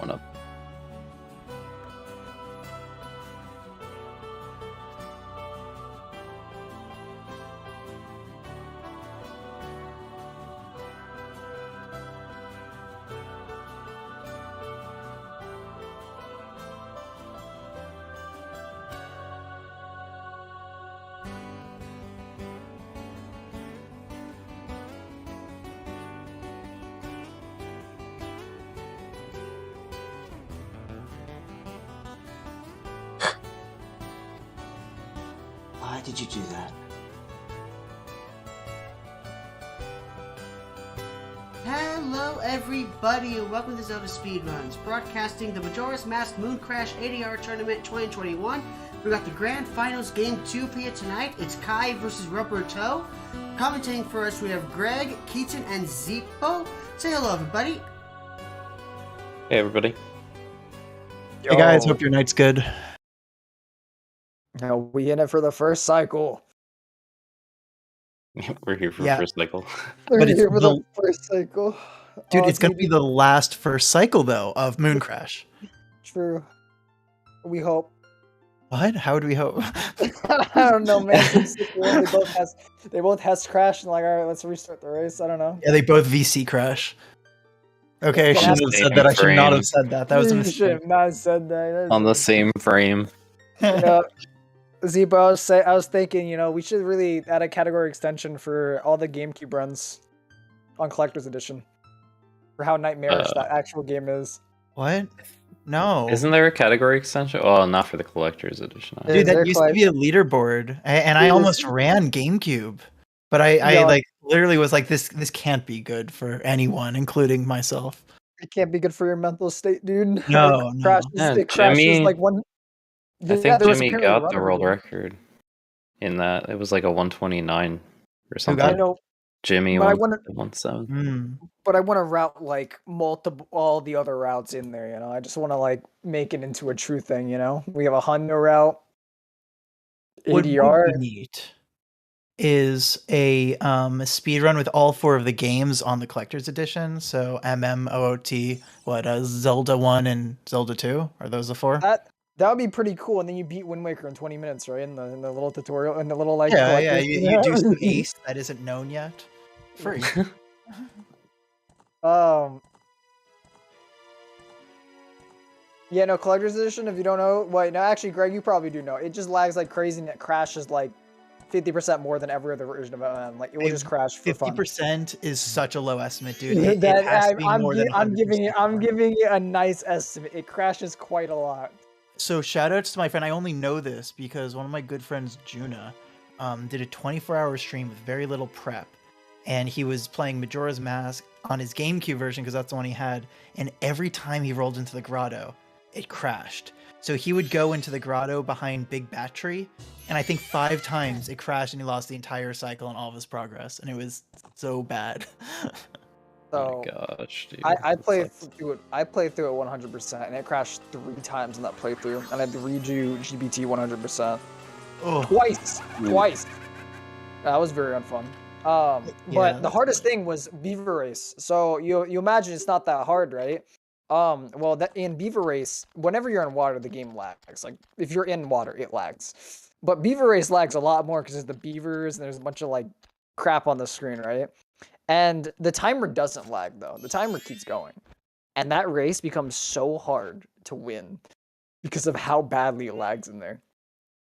one up. Why did you do that? Hello everybody and welcome to ZeldaSpeedRuns, broadcasting the Majora's Mask MoonCrash ADR Tournament 2021. We got the Grand Finals Game 2 for you tonight. It's Kai versus Rubbertoe. Commentating for us we have Greg, Keaton, and Zippo. Say hello everybody. Hey everybody. Hey guys, hope your night's good. Now we in it for the first cycle. We're here for the first cycle. We're here for the first cycle. Dude, it's gonna be the last first cycle though of MoonCrash. True. We hope. What? How would we hope? I don't know, man. They both has crashed and like, all right, let's restart the race. I don't know. Yeah, they both VC crash. Okay, I On shouldn't the have said same that. I should not frame. have said that. That was a You should mistake. have not said that. On the same frame. Yeah. Zebo, I was thinking, you know, we should really add a category extension for all the GameCube runs on Collector's Edition. For how nightmarish that actual game is. What? No. Isn't there a category extension? Oh, not for the collector's edition. Dude, that used to be a leaderboard, and I almost ran GameCube, but I like literally was like, this can't be good for anyone, including myself. It can't be good for your mental state, dude. No, It crashes like one. I think Jimmy got the world record in that. It was like a 129 or something. I know. Jimmy but won 1-7. But I want to route like all the other routes in there, you know. I just want to like make it into a true thing, you know. We have a Hundo route. ADR. What would be neat is a speedrun with all 4 of the games on the collector's edition. So MMOOT, Zelda 1 and Zelda 2? Are those the 4? That would be pretty cool, and then you beat Wind Waker in 20 minutes, right? In the little tutorial, in the little like you do some ace that isn't known yet. Free. Yeah, no, Collector's Edition, if you don't know, wait, no, actually, Greg, you probably do know. It just lags like crazy, and it crashes like 50% more than every other version of it. Like, it will just crash for 50% is such a low estimate, dude. I'm giving you a nice estimate. It crashes quite a lot. So shoutouts to my friend. I only know this because one of my good friends, Juna, did a 24-hour stream with very little prep. And he was playing Majora's Mask on his GameCube version because that's the one he had. And every time he rolled into the grotto, it crashed. So he would go into the grotto behind Big Battery, and I think 5 times it crashed and he lost the entire cycle and all of his progress. And it was so bad. Oh my gosh, dude. I played through it 100%, and it crashed 3 times in that playthrough, and I had to redo GBT 100%. Oh. Twice. That was very unfun. But the hardest thing was Beaver Race. So you imagine it's not that hard, right? Well, that in Beaver Race, whenever you're in water, the game lags. Like if you're in water, it lags. But Beaver Race lags a lot more because there's the beavers and there's a bunch of like crap on the screen, right? And the timer doesn't lag though. The timer keeps going. And that race becomes so hard to win because of how badly it lags in there.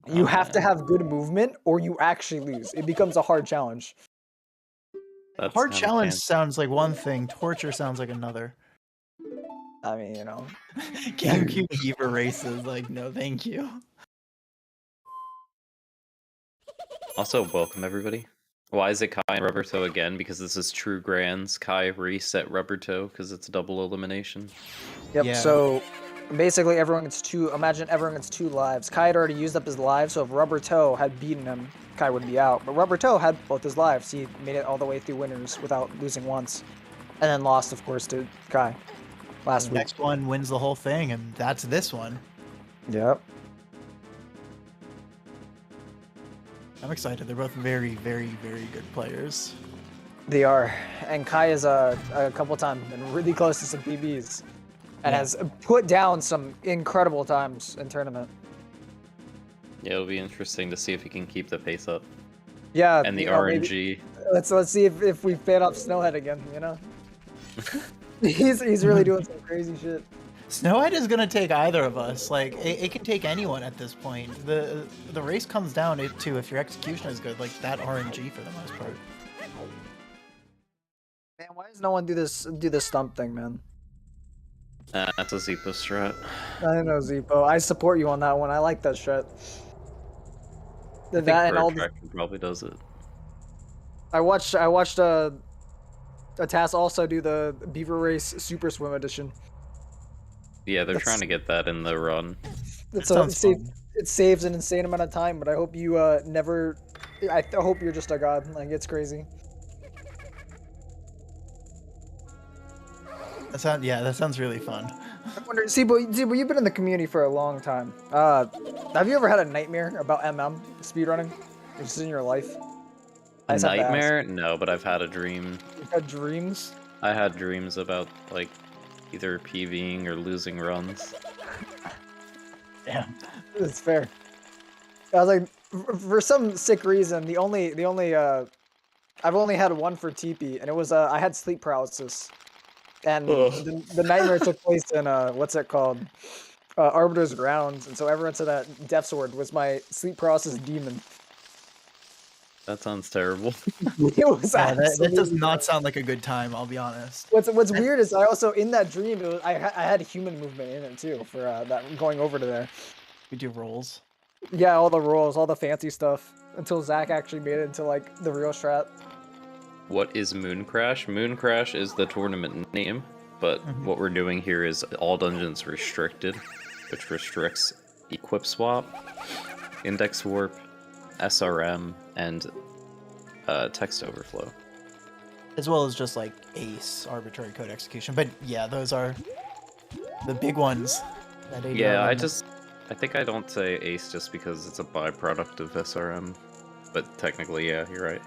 You have to have good movement or you actually lose. It becomes a hard challenge. Hard challenge sounds like one thing. Torture sounds like another. I mean, you know. GameCube Beaver races, like, no thank you. Also, welcome everybody. Why is it Kai and Rubbertoe again? Because this is True Grands. Kai reset Rubbertoe because it's a double elimination. Yep, so basically everyone gets 2, imagine everyone gets 2 lives. Kai had already used up his lives, so if Rubbertoe had beaten him, Kai would be out. But Rubbertoe had both his lives. He made it all the way through winners without losing once. And then lost, of course, to Kai last week. Next one wins the whole thing, and that's this one. Yep. I'm excited. They're both very, very, very good players. They are. And Kai is a couple times been really close to some PBs. and Yeah. has put down some incredible times in tournament. Yeah, it'll be interesting to see if he can keep the pace up. Yeah, And the you know, maybe- RNG. let's see if we fade off Snowhead again. You know, he's really doing some crazy shit. Snowhead is gonna take either of us. Like it can take anyone at this point. The race comes down to if your execution is good, like that RNG for the most part. Man, why does no one do this stump thing, man? That's a Zepo strat. I know, Zepo. I support you on that one. I like that shit. I think That and all. Protraction probably does it. I watched a task also do the Beaver Race Super Swim Edition. Yeah, they're trying to get that in the run. It's Sounds fun. it saves an insane amount of time, but I hope you never. I hope you're just a god. Like, it's crazy. That sounds really fun. I wonder, Zeebo, you've been in the community for a long time. Have you ever had a nightmare about speedrunning? Just in your life? I A just have to ask. nightmare? No, but I've had a dream. You've had dreams? I had dreams about like either PVing or losing runs. Yeah. It's fair. I was like, for some sick reason, the only I've only had one for TP, and it was I had sleep paralysis, and the nightmare took place in what's it called, Arbiter's Grounds, and so everyone said that Death Sword was my sleep paralysis demon. That sounds terrible. It was Yeah, that does absolutely not sound like a good time, I'll be honest. What's weird is I also in that dream I had human movement in it too for that going over to there. We do rolls. Yeah, all the rolls, all the fancy stuff until Zach actually made it into like the real strat. What is MoonCrash? MoonCrash is the tournament name, but what we're doing here is all dungeons restricted, which restricts equip swap, index warp, SRM, and text overflow. As well as just like ACE, arbitrary code execution. But yeah, those are the big ones. That ADR Yeah, one. I think I don't say ACE just because it's a byproduct of SRM, but technically, yeah, you're right.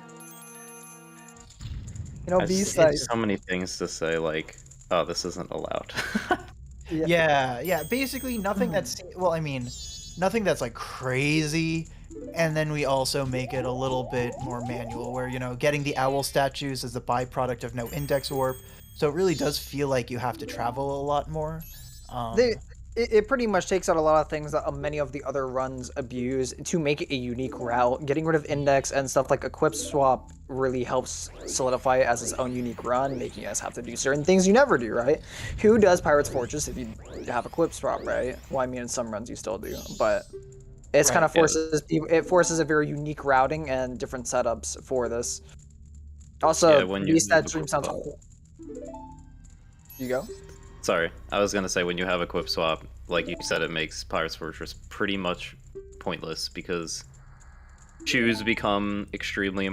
You know, I B just had size. so many things to say, like, oh, this isn't allowed. Yeah. Basically, nothing that's well, I mean, nothing that's like crazy. And then we also make it a little bit more manual, where getting the owl statues is a byproduct of no index warp. So it really does feel like you have to travel a lot more. It pretty much takes out a lot of things that many of the other runs abuse to make it a unique route. Getting rid of index and stuff like equip swap really helps solidify it as its own unique run, making us have to do certain things you never do, right? Who does Pirate's Fortress if you have equip swap, right? Well, I mean, in some runs you still do, but it's kind of forces it forces a very unique routing and different setups for this. Also, when you that use dream sounds. You go. Sorry, I was gonna say when you have equip swap, like you said, it makes Pirate's Fortress pretty much pointless because shoes become extremely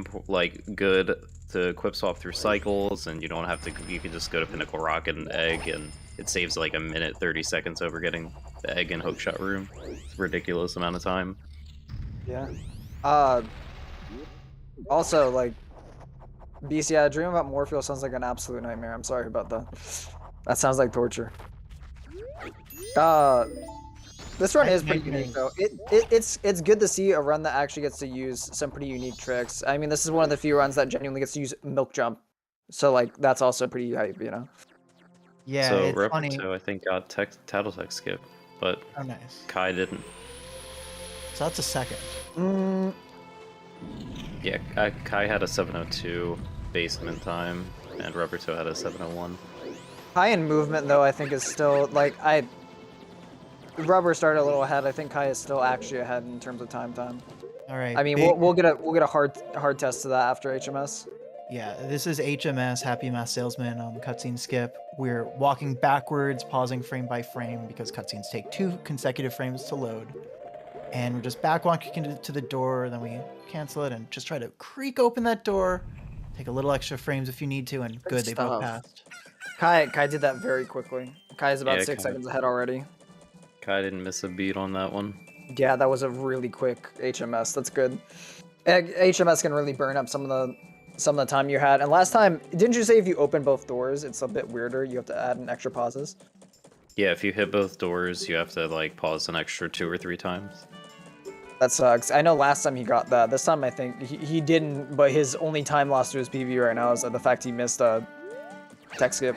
good to equip swap through cycles, and you don't have to. You can just go to Pinnacle Rock and Egg, and it saves like a minute 30 seconds over getting the Egg and Hookshot room. It's a ridiculous amount of time. Yeah. Also, like, BC, yeah, dream about Morpheus sounds like an absolute nightmare. I'm sorry about that. That sounds like torture. This run is pretty unique though. It's good to see a run that actually gets to use some pretty unique tricks. I mean, this is one of the few runs that genuinely gets to use milk jump. So like that's also pretty hype, you know. Yeah, so it's funny. Rubbertoe, I think, got Tattle Tech skip, but Oh, nice. Kai didn't. So that's a second. Yeah, Kai had a 702 basement time, and Rubbertoe had a 701. Kai in movement though, I think is still like Rubber started a little ahead. I think Kai is still actually ahead in terms of time. All right. I mean, we'll get a hard test to that after HMS. Yeah, this is HMS, Happy Mass Salesman, cutscene skip. We're walking backwards, pausing frame by frame because cutscenes take 2 consecutive frames to load. And we're just back walking to the door, then we cancel it and just try to creak open that door. Take a little extra frames if you need to, and good, they both passed. Kai did that very quickly. Kai is about 6 Kai. seconds ahead already. Kai didn't miss a beat on that one. Yeah, that was a really quick HMS. That's good. HMS can really burn up some of the time you had. And last time, didn't you say if you open both doors, it's a bit weirder? You have to add an extra pauses. Yeah, if you hit both doors, you have to like pause an extra 2 or 3 times. That sucks. I know last time he got that. This time I think he didn't, but his only time lost to his PB right now is the fact he missed a tech skip.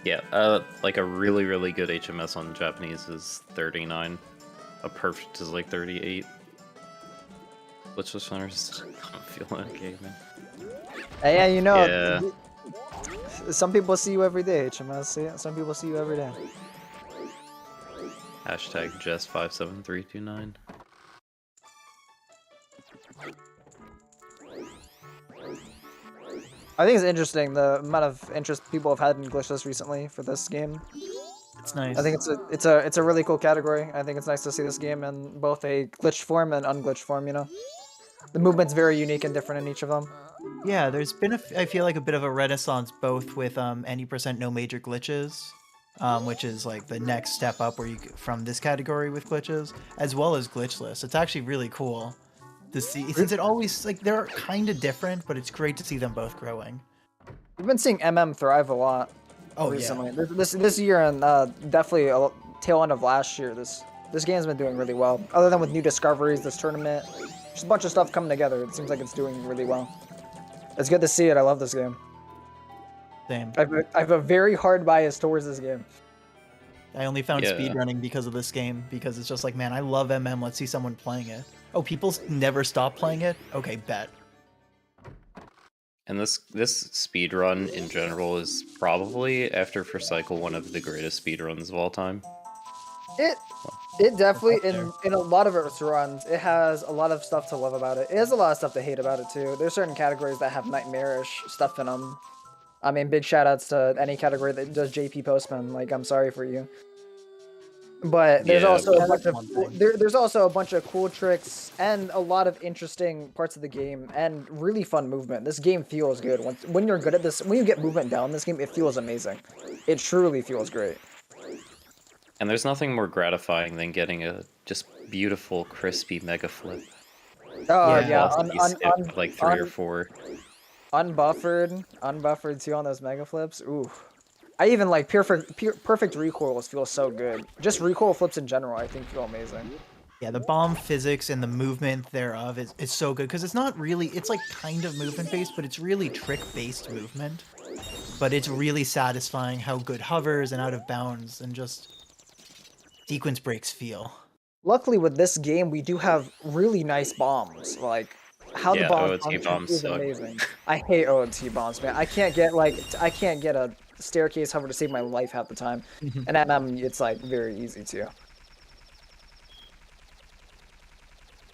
Yeah, like a really, really good HMS on Japanese is 39. A perfect is like 38. Glitchless centers don't feel okay, man. Yeah, you know, Yeah. some people see you every day, HMS. Some people see you every day. Hashtag Jess57329. I think it's interesting the amount of interest people have had in glitchless recently for this game. It's nice. I think it's a really cool category. I think it's nice to see this game in both a glitched form and unglitched form. You know, the movement's very unique and different in each of them. Yeah, there's been I feel like a bit of a renaissance both with any percent no major glitches, which is like the next step up where you from this category with glitches, as well as glitchless. It's actually really cool to see since it always like they're kind of different, but it's great to see them both growing. We've been seeing thrive a lot recently. Yeah. This year and definitely a tail end of last year. This game's been doing really well. Other than with new discoveries, this tournament, just a bunch of stuff coming together. It seems like it's doing really well. It's good to see it. I love this game. Same. I have a very hard bias towards this game. I only found Yeah. speedrunning because of this game, because it's just like, man, I love MM, let's see someone playing it. Oh, people never stop playing it? Okay, bet. And this speedrun in general is probably, after First Cycle, one of the greatest speedruns of all time. It definitely, in a lot of its runs, it has a lot of stuff to love about it. It has a lot of stuff to hate about it too. There's certain categories that have nightmarish stuff in them. I mean, big shout outs to any category that does JP Postman. Like, I'm sorry for you. But there's Yeah, also a that's bunch of one thing. there's also a bunch of cool tricks and a lot of interesting parts of the game and really fun movement. This game feels good when you're good at this. When you get movement down in this game, it feels amazing. It truly feels great. And there's nothing more gratifying than getting a just beautiful, crispy mega flip. Oh Yeah. yeah, Velocity skip, like 3 or 4. unbuffered too on those mega flips. Ooh, I even like perfect recoils feel so good. Just recoil flips in general, I think feel amazing. Yeah, the bomb physics and the movement thereof is so good, because it's not really, it's like kind of movement based, but it's really trick based movement. But it's really satisfying how good hovers and out of bounds and just sequence breaks feel. Luckily with this game, we do have really nice bombs. Like how the Yeah, bombs OOT function bombs is suck. amazing. I hate OOT bombs, man. I can't get a staircase hover to save my life half the time. And MM, it's like very easy too.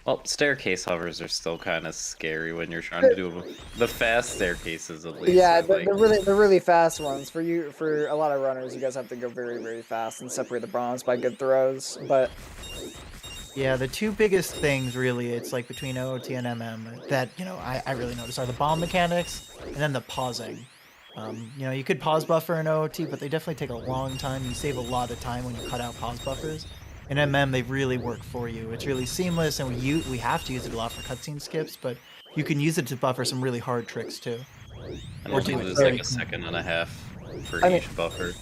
Well, staircase hovers are still kind of scary when you're trying to do them. The fast staircases, at least. Yeah, are, like, the really fast ones. For a lot of runners, you guys have to go very, very fast and separate the bombs by good throws. But Yeah, the two biggest things really, it's like between OOT and MM that, you know, I really notice are the bomb mechanics and then the pausing. You know, you could pause buffer in OOT, but they definitely take a long time. You save a lot of time when you cut out pause buffers. In MM, they really work for you. It's really seamless, and we have to use it a lot for cutscene skips, but you can use it to buffer some really hard tricks too. and or also do lose very- like a second and a half for I mean- each buffer.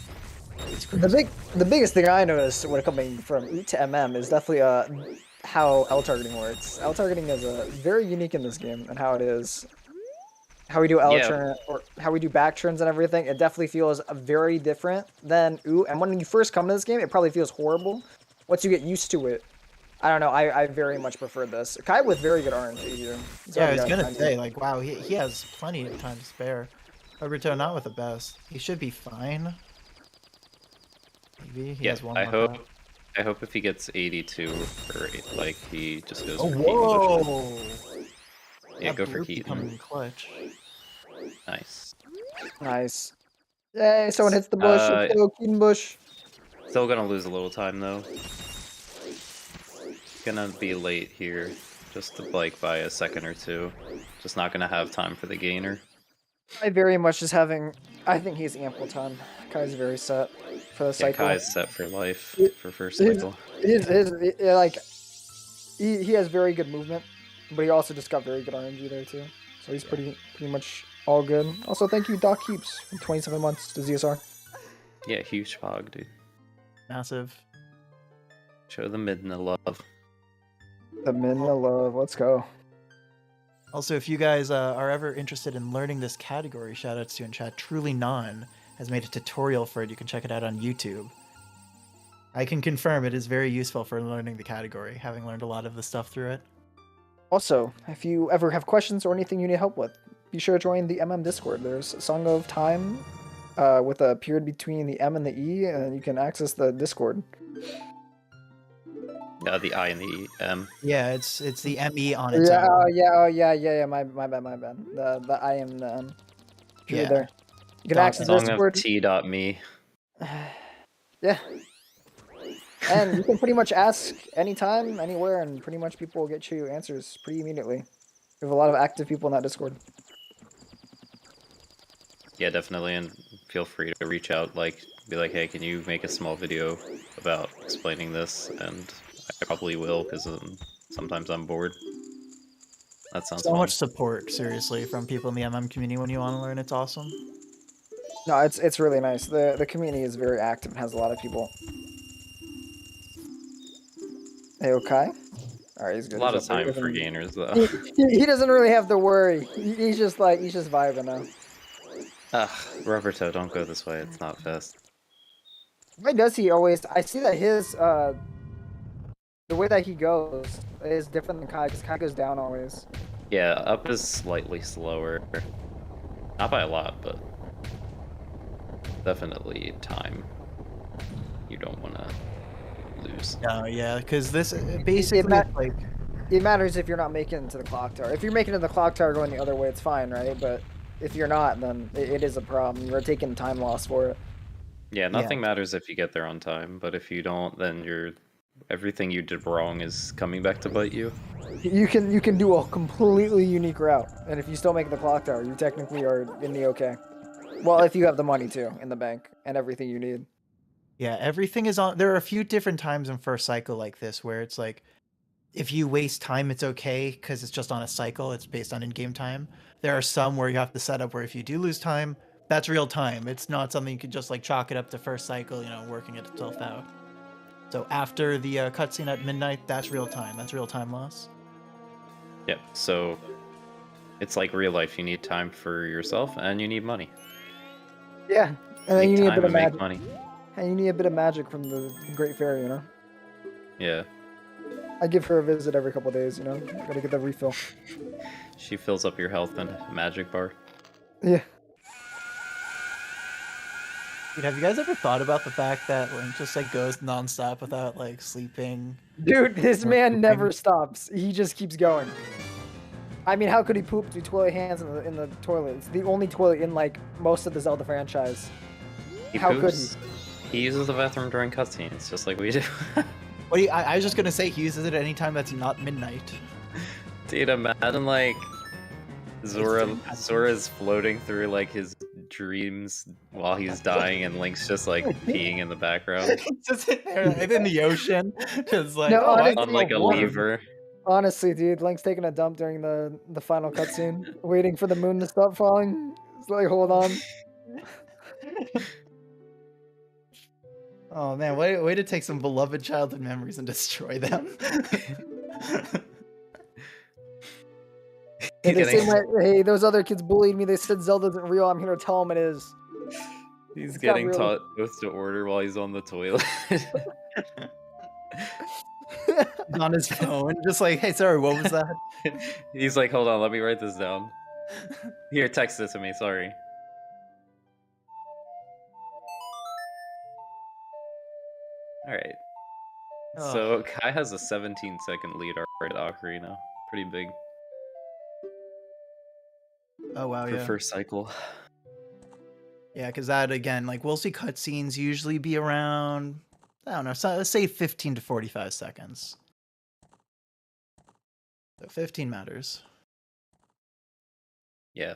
It's crazy. the biggest thing I noticed when coming from OOT to MM is definitely how L targeting works. L targeting is very unique in this game, and how it is. How we do L Yeah. turn or how we do back turns and everything, it definitely feels very different than OOT. And when you first come to this game, it probably feels horrible. Once you get used to it, I don't know. I very much prefer this. Kai with very good RNG here. He's Yeah, I already was got gonna time say, like, wow, he has plenty of time to spare. Rubbertoe not with the best. He should be fine. Maybe he Yeah, has one I more hope. back. I hope if he gets 82 or like he just goes Oh, for Keaton whoa! bushes. Yeah, That go for blue Keaton. becoming clutch. Nice. Nice. Yay, someone hits the bush. Let's go, Keaton Bush. Still gonna lose a little time though. Gonna be late here, just to, like by a second or two. Just not gonna have time for the gainer. I very much is having. I think he's ample time. Kai's very set for the Yeah, cycle. Kai's set for life It- for first his- cycle. Like he has very good movement, but he also just got very good RNG there too. So he's pretty much All good. Also, thank you, Doc Keeps, for 27 months to ZSR. Yeah, huge hog, dude. Massive. Show the Midna love. The Midna love. Let's go. Also, if you guys are ever interested in learning this category, shoutouts to in chat. Truly Non has made a tutorial for it. You can check it out on YouTube. I can confirm it is very useful for learning the category, having learned a lot of the stuff through it. Also, if you ever have questions or anything you need help with, be sure to join the Discord. There's Song of Time with a period between the M and the E, and you can access the Discord. The I and the M. Yeah, it's the ME on its Yeah, own. yeah. My bad. The I am the M. Yeah. There. You can Doc- access Song Discord. of T.me. Yeah. And you can pretty much ask anytime, anywhere, and pretty much people will get you answers pretty immediately. We have a lot of active people in that Discord. Yeah, definitely, and feel free to reach out, be like, hey, can you make a small video about explaining this? And I probably will, because sometimes I'm bored. That sounds So fun. much support, seriously, from people in the MM community when you want to learn. It's awesome. No, it's really nice. The community is very active and has a lot of people. Hey, okay. All right, he's good. A lot He's of up there. time for gainers, though. He doesn't really have to worry. He's just vibing now. Rubbertoe, don't go this way. It's not fast. Why does he always? I see that his the way that he goes is different than Kai, because Kai goes down always. Yeah, up is slightly slower. Not by a lot, but definitely time. You don't want to lose. No, yeah, because this basically like It matters if you're not making it to the clock tower. If you're making it to the clock tower going the other way, it's fine, right? But if you're not, then it is a problem. You're taking time loss for it. Yeah, nothing matters if you get there on time, but if you don't, then everything you did wrong is coming back to bite you. You can do a completely unique route, and if you still make the clock tower, you technically are in the okay. Well, if you have the money too in the bank and everything you need. Yeah, everything is on. There are a few different times in first cycle like this where it's like, if you waste time, it's okay because it's just on a cycle. It's based on in-game time. There are some where you have to set up where if you do lose time, that's real time. It's not something you could just like chalk it up to first cycle, working it itself out. So after the cutscene at midnight, that's real time. That's real time loss. Yep, so it's like real life. You need time for yourself and you need money. Yeah, and then you need a bit of make magic. money. And you need a bit of magic from the Great Fairy, Yeah. I give her a visit every couple days, Gotta get that refill. She fills up your health and magic bar. Yeah. Dude, have you guys ever thought about the fact that Link just like goes nonstop without like sleeping? Dude, this man never stops. He just keeps going. I mean, how could he poop through toilet hands in the toilet? It's the only toilet in like most of the Zelda franchise. How could he? He uses the bathroom during cutscenes, just like we do. I was just gonna say he uses it at any time that's not midnight. Dude, imagine like Zora's floating through like his dreams while he's dying, and Link's just like peeing in the background. Just sitting there in the ocean, just like No, honestly, on like a lever. Honestly, dude, Link's taking a dump during the final cutscene, waiting for the moon to stop falling. It's like, hold on. Oh man, way to take some beloved childhood memories and destroy them. They say, hey, those other kids bullied me. They said Zelda isn't real. I'm here to tell them it is. He's It's getting not taught both to order while he's on the toilet. He's on his phone, just like, hey, sorry, what was that? He's like, hold on, let me write this down. Here, text it to me, sorry. Alright. So Kai has a 17-second lead right at Ocarina. Pretty big. Oh wow, for yeah. first cycle. Yeah, because that again, like we'll see cutscenes usually be around, I don't know, so let's say 15 to 45 seconds. So 15 matters. Yeah.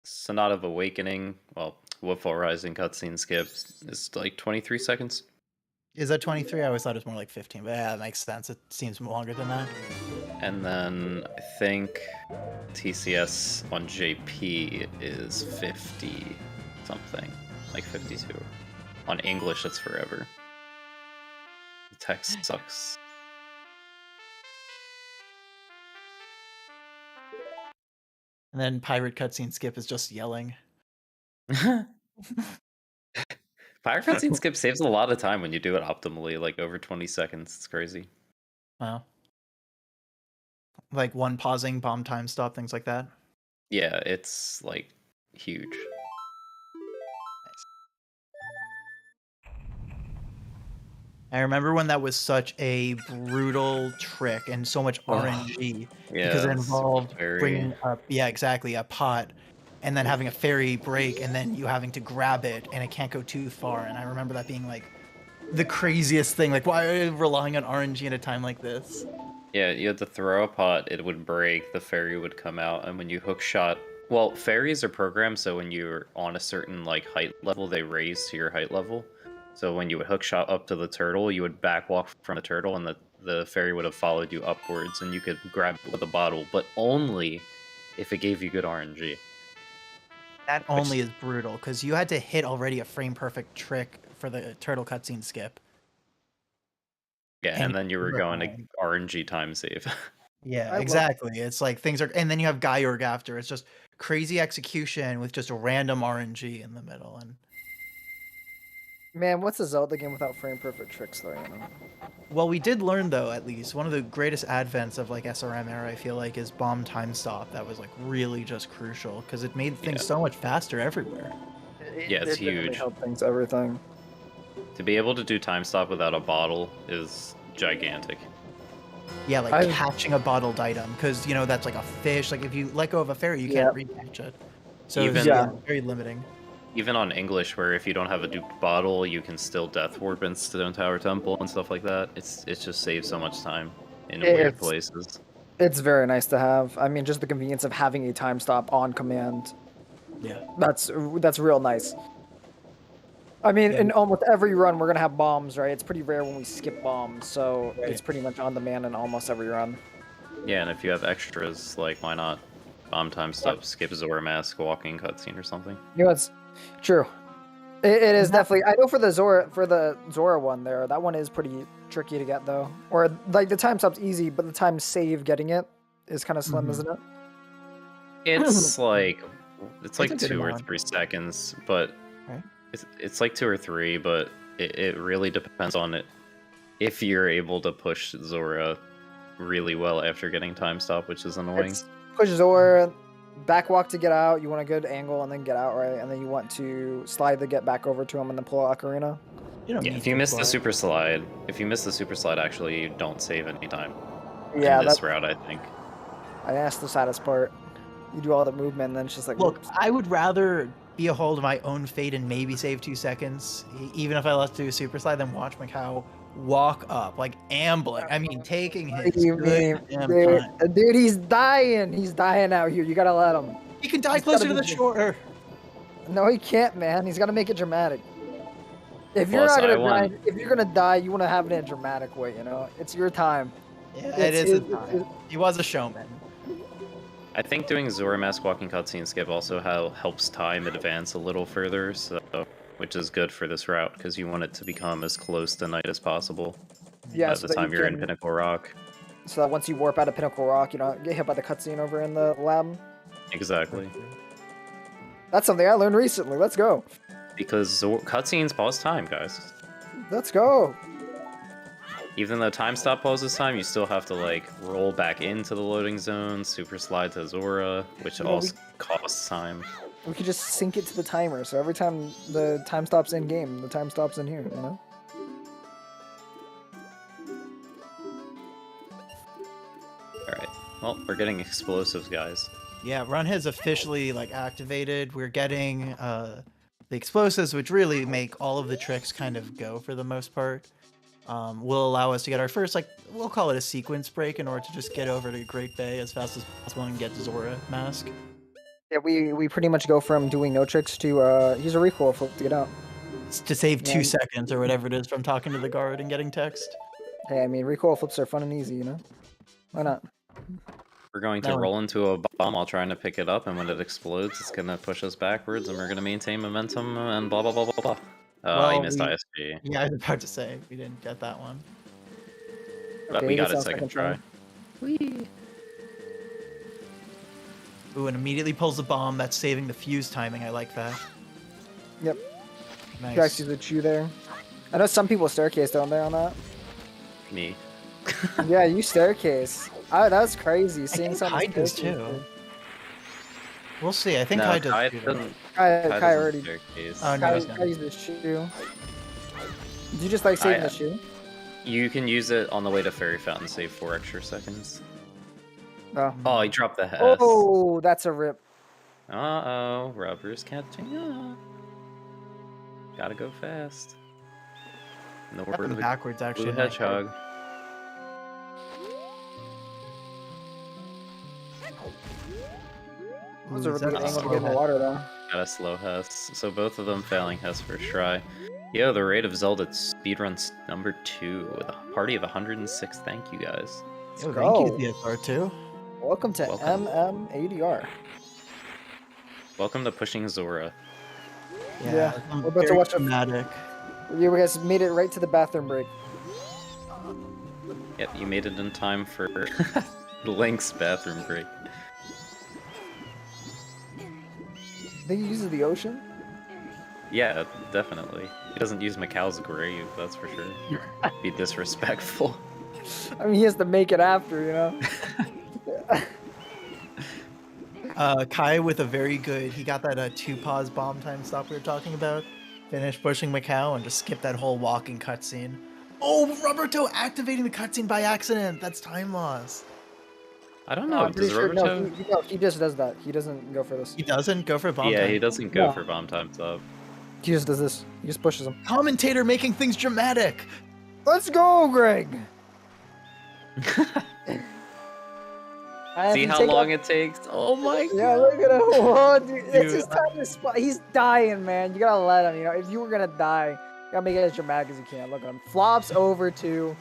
Sonata of Awakening, well, Woodfall Rising cutscene skips is like 23 seconds. Is that 23? I always thought it was more like 15, but yeah, that makes sense. It seems longer than that. And then I think TCS on JP is 50 something, like 52. On English, it's forever. The text sucks. And then pirate cutscene skip is just yelling. Pirate cutscene skip saves a lot of time when you do it optimally, like over 20 seconds. It's crazy. Wow. Like one pausing, bomb time stop, things like that. Yeah, it's like huge. I remember when that was such a brutal trick and so much RNG because it involved bringing up, exactly, a pot and then having a fairy break and then you having to grab it and it can't go too far. And I remember that being like the craziest thing. Like, why are you relying on RNG at a time like this? Yeah, you had to throw a pot, it would break, the fairy would come out, and when you hook shot... Well, fairies are programmed so when you're on a certain like height level, they raise to your height level. So when you would hook shot up to the turtle, you would back walk from the turtle, and the fairy would have followed you upwards, and you could grab it with a bottle, but only if it gave you good RNG. That only is brutal, because you had to hit already a frame-perfect trick for the turtle cutscene skip. Yeah, and then you were going to RNG time save. Yeah, exactly. It's like things are... And then you have Gyorg after. It's just crazy execution with just a random RNG in the middle, and... Man, what's a Zelda game without frame perfect tricks, though, you know? Well, we did learn, though, at least, one of the greatest advents of, like, SRM era, I feel like, is bomb time stop. That was, like, really just crucial, because it made things so much faster everywhere. Yeah, it's huge. It helped things, everything. To be able to do time stop without a bottle is gigantic. Yeah, like catching a bottled item, because, you know, that's like a fish. Like, if you let go of a fairy, you can't recatch it. So it's very limiting. Even on English, where if you don't have a duped bottle, you can still death warp in Stone Tower Temple and stuff like that. It just saves so much time in weird places. It's very nice to have. I mean, just the convenience of having a time stop on command. Yeah. That's real nice. I mean, in almost every run, we're going to have bombs, right? It's pretty rare when we skip bombs, so it's pretty much on demand in almost every run. Yeah, and if you have extras, like, why not bomb time stop, skip Zora Mask, walking cutscene or something? You know, it's true. It is definitely... I know for the Zora one there, that one is pretty tricky to get, though. Or, like, the time stop's easy, but the time save getting it is kind of slim, isn't it? It's like 2 or 3 seconds, but... It's like 2 or 3, but it really depends on it. If you're able to push Zora really well after getting time stop, which is annoying. Push Zora, back walk to get out. You want a good angle and then get out, right? And then you want to slide to get back over to him and then pull out Ocarina. If you miss the super slide, actually, you don't save any time. Yeah, in this route, I think. That's the saddest part. You do all the movement, and then it's just like... Look, I would rather be a hold of my own fate and maybe save 2 seconds, even if I let do a super slide, then watch Macau walk up, like ambling. I mean, taking his good damn time. Dude, he's dying. He's dying out here. You gotta let him. He can die closer to the shore. No, he can't, man. He's gotta make it dramatic. If you're not gonna die, if you're gonna die, you want to have it in a dramatic way. You know, it's your time. Yeah, it is his time. He was a showman. I think doing Zora Mask walking cutscene skip also helps time advance a little further, so which is good for this route because you want it to become as close to night as possible. Yeah, by the time you're in Pinnacle Rock. So that once you warp out of Pinnacle Rock, you don't get hit by the cutscene over in the lab. Exactly. That's something I learned recently. Let's go. Because cutscenes pause time, guys. Let's go. Even though time stop pauses time, you still have to like roll back into the loading zone, super slide to Zora, which also costs time. We could just sync it to the timer, so every time the time stops in game, the time stops in here, you know? Alright, well, we're getting explosives, guys. Yeah, run has officially like activated. We're getting the explosives, which really make all of the tricks kind of go for the most part. Will allow us to get our first, like, we'll call it a sequence break in order to just get over to Great Bay as fast as possible and get Zora Mask. Yeah, we pretty much go from doing no tricks to use a recoil flip to get out. To save 2 seconds or whatever it is from talking to the guard and getting text. Hey, I mean, recoil flips are fun and easy, you know? Why not? We're going to roll into a bomb while trying to pick it up, and when it explodes, it's gonna push us backwards, and we're gonna maintain momentum, and blah blah blah blah blah. Well, you missed ISG. Yeah, I was about to say, we didn't get that one. But we got it second try. Ooh, and immediately pulls the bomb. That's saving the fuse timing. I like that. Yep. Nice. You actually the chew there. I know some people staircase, don't they, on that? Me. Yeah, you staircase. That was crazy. Seeing Kai something does too. We'll see. I think No, Kai does Kai too. doesn't. Kai already. Staircase. Oh, no, Kai he's not. used the shoe. Did you just like saving the shoe? You can use it on the way to Fairy Fountain, save 4 extra seconds. Oh. Oh, he dropped the Hess. Oh, that's a rip. Uh-oh, rubber's catching up. Gotta go fast. In the word of the Backwards, actually. blue hedgehog. That was a really good Ooh, angle to get in the water, though. Got a slow Hess. So both of them failing Hess first try. Yo, the rate of Zelda speedruns number 2 with a party of 106. Thank you guys. Yo, go. thank you, DSR2. Welcome to Welcome. ADR. Welcome to Pushing Zora. Yeah, I'm we're about to very watch a- dramatic. You guys made it right to the bathroom break. Yep, you made it in time for Link's bathroom break. I think he uses the ocean. Yeah, definitely. He doesn't use Macau's grave, that's for sure. Be disrespectful. I mean, he has to make it after, you know? Kai with a very good, he got that 2-pause bomb time stop we were talking about. Finished pushing Macau and just skipped that whole walking cutscene. Oh, Rubbertoe activating the cutscene by accident. That's time loss. I don't No, know, I'm pretty does sure. Rubbertoe... No, he just does that. He doesn't go for this. He doesn't go for bomb Yeah, time. he doesn't go No. for bomb time sub. He just does this. He just pushes him. Commentator making things dramatic. Let's go, Greg. See how long it takes? Oh my Yeah, god. look at him. Whoa, dude. It's Dude, his time to spot. He's dying, man. You gotta let him. You know, if you were gonna die, you gotta make it as dramatic as you can. Look at him. Flops over to.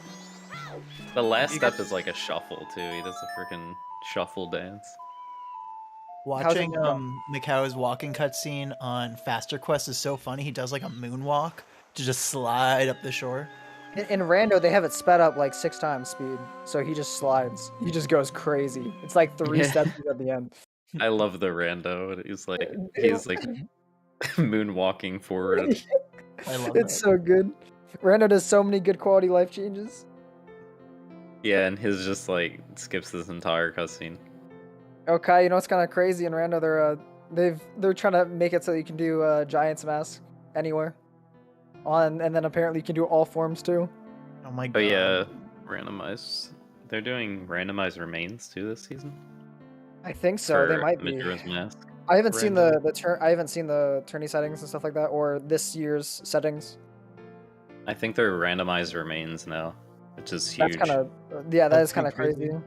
The last step is like a shuffle too. He does a freaking shuffle dance. Watching going? Macau's walking cutscene on Faster Quest is so funny. He does like a moonwalk to just slide up the shore. In Rando, they have it sped up like 6 times speed, so he just slides. He just goes crazy. It's like 3 steps at the end. I love the rando. He's like moonwalking forward. I love It's it. so good. Rando does so many good quality life changes. Yeah, and his just like skips this entire cutscene. Okay, you know what's kind of crazy in Rando? They're trying to make it so you can do Giant's Mask anywhere. And then apparently you can do all forms too. Oh my god. But yeah, randomized. They're doing randomized remains too this season. I think so. They for might be. Majora's Mask. I haven't seen Random. I haven't seen the tourney settings and stuff like that, or this year's settings. I think they're randomized remains now, which is huge. That's kind of that That's is kind of pretty crazy. crazy.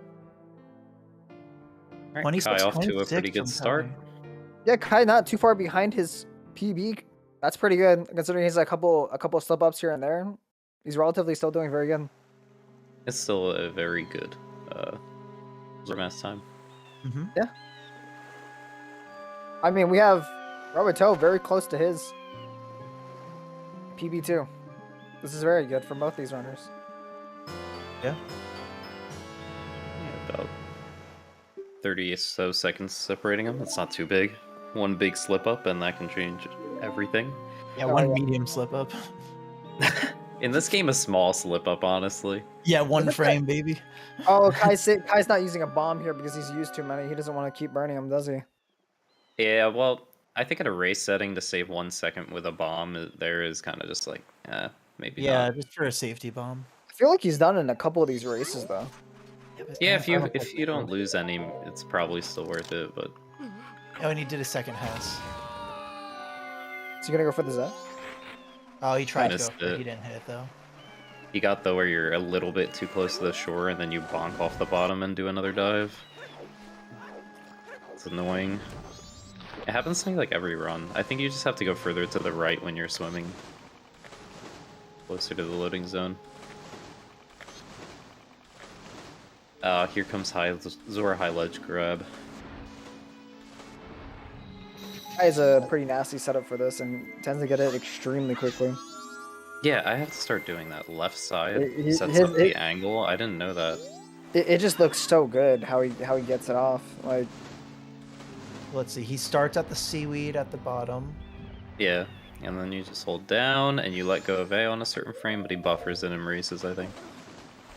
Alright, 26, Kai off to a 26 pretty good from start. Kai. Yeah, Kai not too far behind his PB. That's pretty good considering he's a couple slip ups here and there. He's relatively still doing very good. It's still a very good Mask time. Mm-hmm. Yeah. I mean, we have Rubbertoe very close to his PB too. This is very good for both these runners. Yeah. Yeah, about 30 or so seconds separating them. That's not too big. One big slip up and that can change everything. Yeah, Oh, one yeah. medium slip up. In this game, a small slip up, honestly. Yeah, one frame, baby. Oh, Kai's not using a bomb here because he's used too many. He doesn't want to keep burning them, does he? Yeah, well, I think at a race setting to save 1 second with a bomb, there is kind of just like, maybe Yeah, not. just for a safety bomb. I feel like he's done in a couple of these races though. Yeah, if you don't lose any, it's probably still worth it, but Oh, and he did a second house. Is he gonna go for the Zep? Oh, he tried to go missed for it. it. He didn't hit it though. you got the where you're a little bit too close to the shore and then you bonk off the bottom and do another dive. It's annoying. It happens to me like every run. I think you just have to go further to the right when you're swimming. Closer to the loading zone. Here comes Zora high ledge grab. Kai is a pretty nasty setup for this and tends to get it extremely quickly. Yeah, I have to start doing that. Left side It- sets up the angle. I didn't know that. It just looks so good how he gets it off. Like, Let's see. He starts at the seaweed at the bottom. Yeah, and then you just hold down and you let go of A on a certain frame, but he buffers it and races, I think.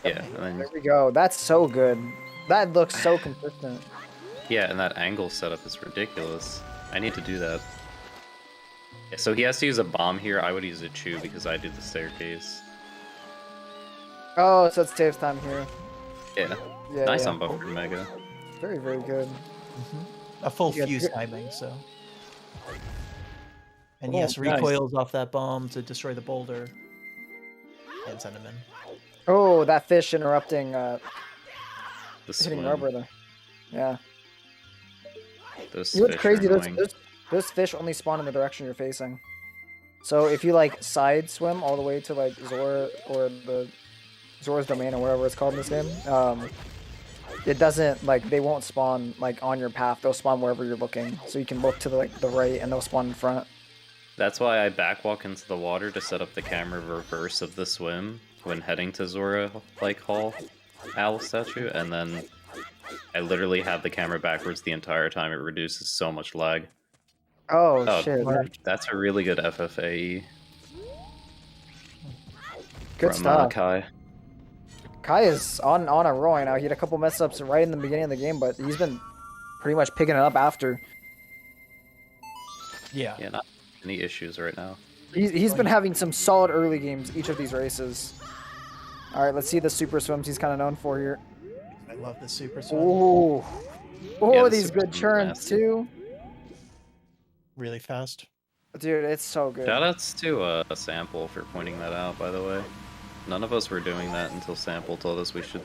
Yeah, and then there we go. That's so good. That looks so consistent. yeah, and that angle setup is ridiculous. I need to do that. Yeah, so he has to use a bomb here. I would use a chew because I do the staircase. Oh, so it saves time here. Yeah, Yeah, nice yeah. on buffered mega. Very, very good. A full Yeah, fuse good. timing, so. And Oh, yes, nice. recoils off that bomb to destroy the boulder. And send him in. Oh, that fish interrupting, The hitting swim. rubber there. Yeah. Those You know what's fish crazy? are annoying. Those fish only spawn in the direction you're facing. So if you like side swim all the way to like Zora or the Zora's domain or whatever it's called in this game, it doesn't like they won't spawn like on your path. They'll spawn wherever you're looking. So you can look to the right and they'll spawn in front. That's why I backwalk into the water to set up the camera reverse of the swim when heading to Zora like Hall Owl statue, and then I literally have the camera backwards the entire time. It reduces so much lag. Oh, Oh, shit! that's a really good FFAE Good from stuff. Kai. Kai is on a roll right now. He had a couple mess ups right in the beginning of the game, but he's been pretty much picking it up after. Yeah. Yeah, not any issues right now. He's been having some solid early games each of these races. All right, let's see the super swims he's kind of known for here. I love the super swim. Oh, Yeah, the these super good swim's churns nasty. too. Really fast. Dude, it's so good. Shoutouts to a Sample for pointing that out, by the way. None of us were doing that until Sample told us we should.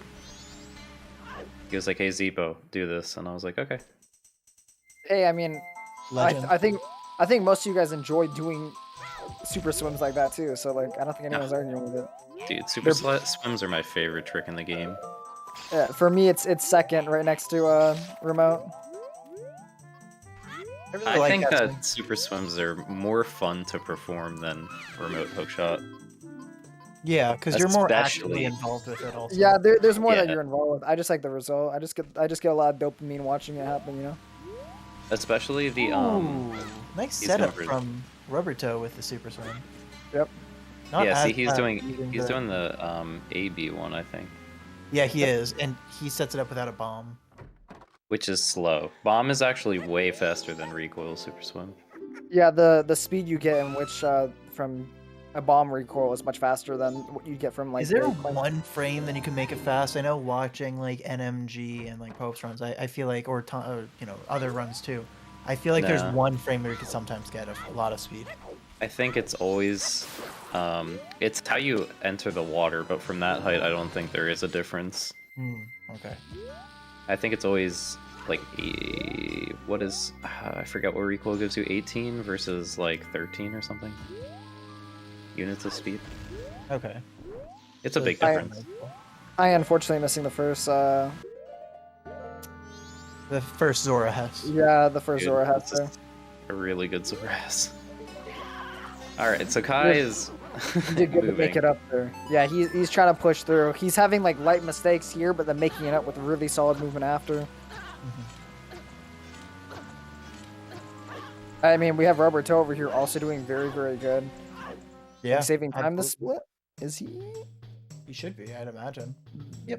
He was like, "Hey Zepo, do this," and I was like, "Okay." Hey, I mean, Legend. I think most of you guys enjoy doing super swims like that too. So like, I don't think anyone's arguing with it. Dude, super swims are my favorite trick in the game. Yeah, for me, it's second, right next to remote. really I like think that that super swims are more fun to perform than remote hookshot. Yeah, because you're more Especially- actively involved with it also. Yeah, there's more that Yeah. you're involved with. I just like the result. I just get a lot of dopamine watching it happen. You know. Especially the Ooh, nice he's setup going for- from Rubbertoe with the super swim. Yep. Not yeah, see as he's bad, doing even he's good. doing the AB one, I think. Yeah, he is, and he sets it up without a bomb. Which is slow. Bomb is actually way faster than recoil super swim. Yeah, the speed you get in which from a bomb recoil is much faster than what you get from like. Is there the- one frame that you can make it fast? I know watching like NMG and like Pope's runs, I feel like, or you know, other runs too. I feel like there's Nah. one frame where you can sometimes get a lot of speed. I think it's always it's how you enter the water, but from that height I don't think there is a difference. Okay. I think it's always like what is I forget what recoil gives you, 18 versus like 13 or something units of speed. Okay. It's a So big it's- difference. I unfortunately missing the first. The first Zora has. Yeah, the first Dude, Zora has it's there. just a really good Zoras. Alright, so Kai is He did good to make it up there. Yeah, he's trying to push through. He's having like light mistakes here, but then making it up with really solid movement after. I mean, we have Rubbertoe over here also doing very, very good. Yeah. Like, saving time to absolutely. split. Is he? He should be, I'd imagine. Yeah,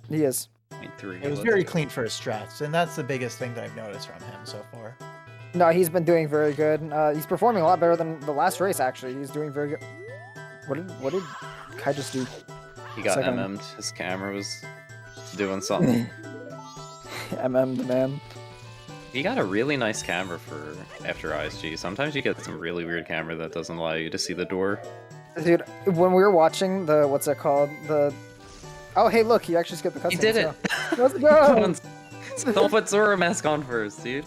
he is. 0.3. It was very clean for his strats, and that's the biggest thing that I've noticed from him so far. No, he's been doing very good. He's performing a lot better than the last race. Actually, he's doing very good. What did Kai just do? He got Second. MM'd. His camera was doing something. MM the man. He got a really nice camera for after ISG. Sometimes you get some really weird camera that doesn't allow you to see the door. Dude, when we were watching the what's it called? Oh, hey, look, he actually skipped the cutscene. He did it! Let's go. Don't put Zora mask on first, dude.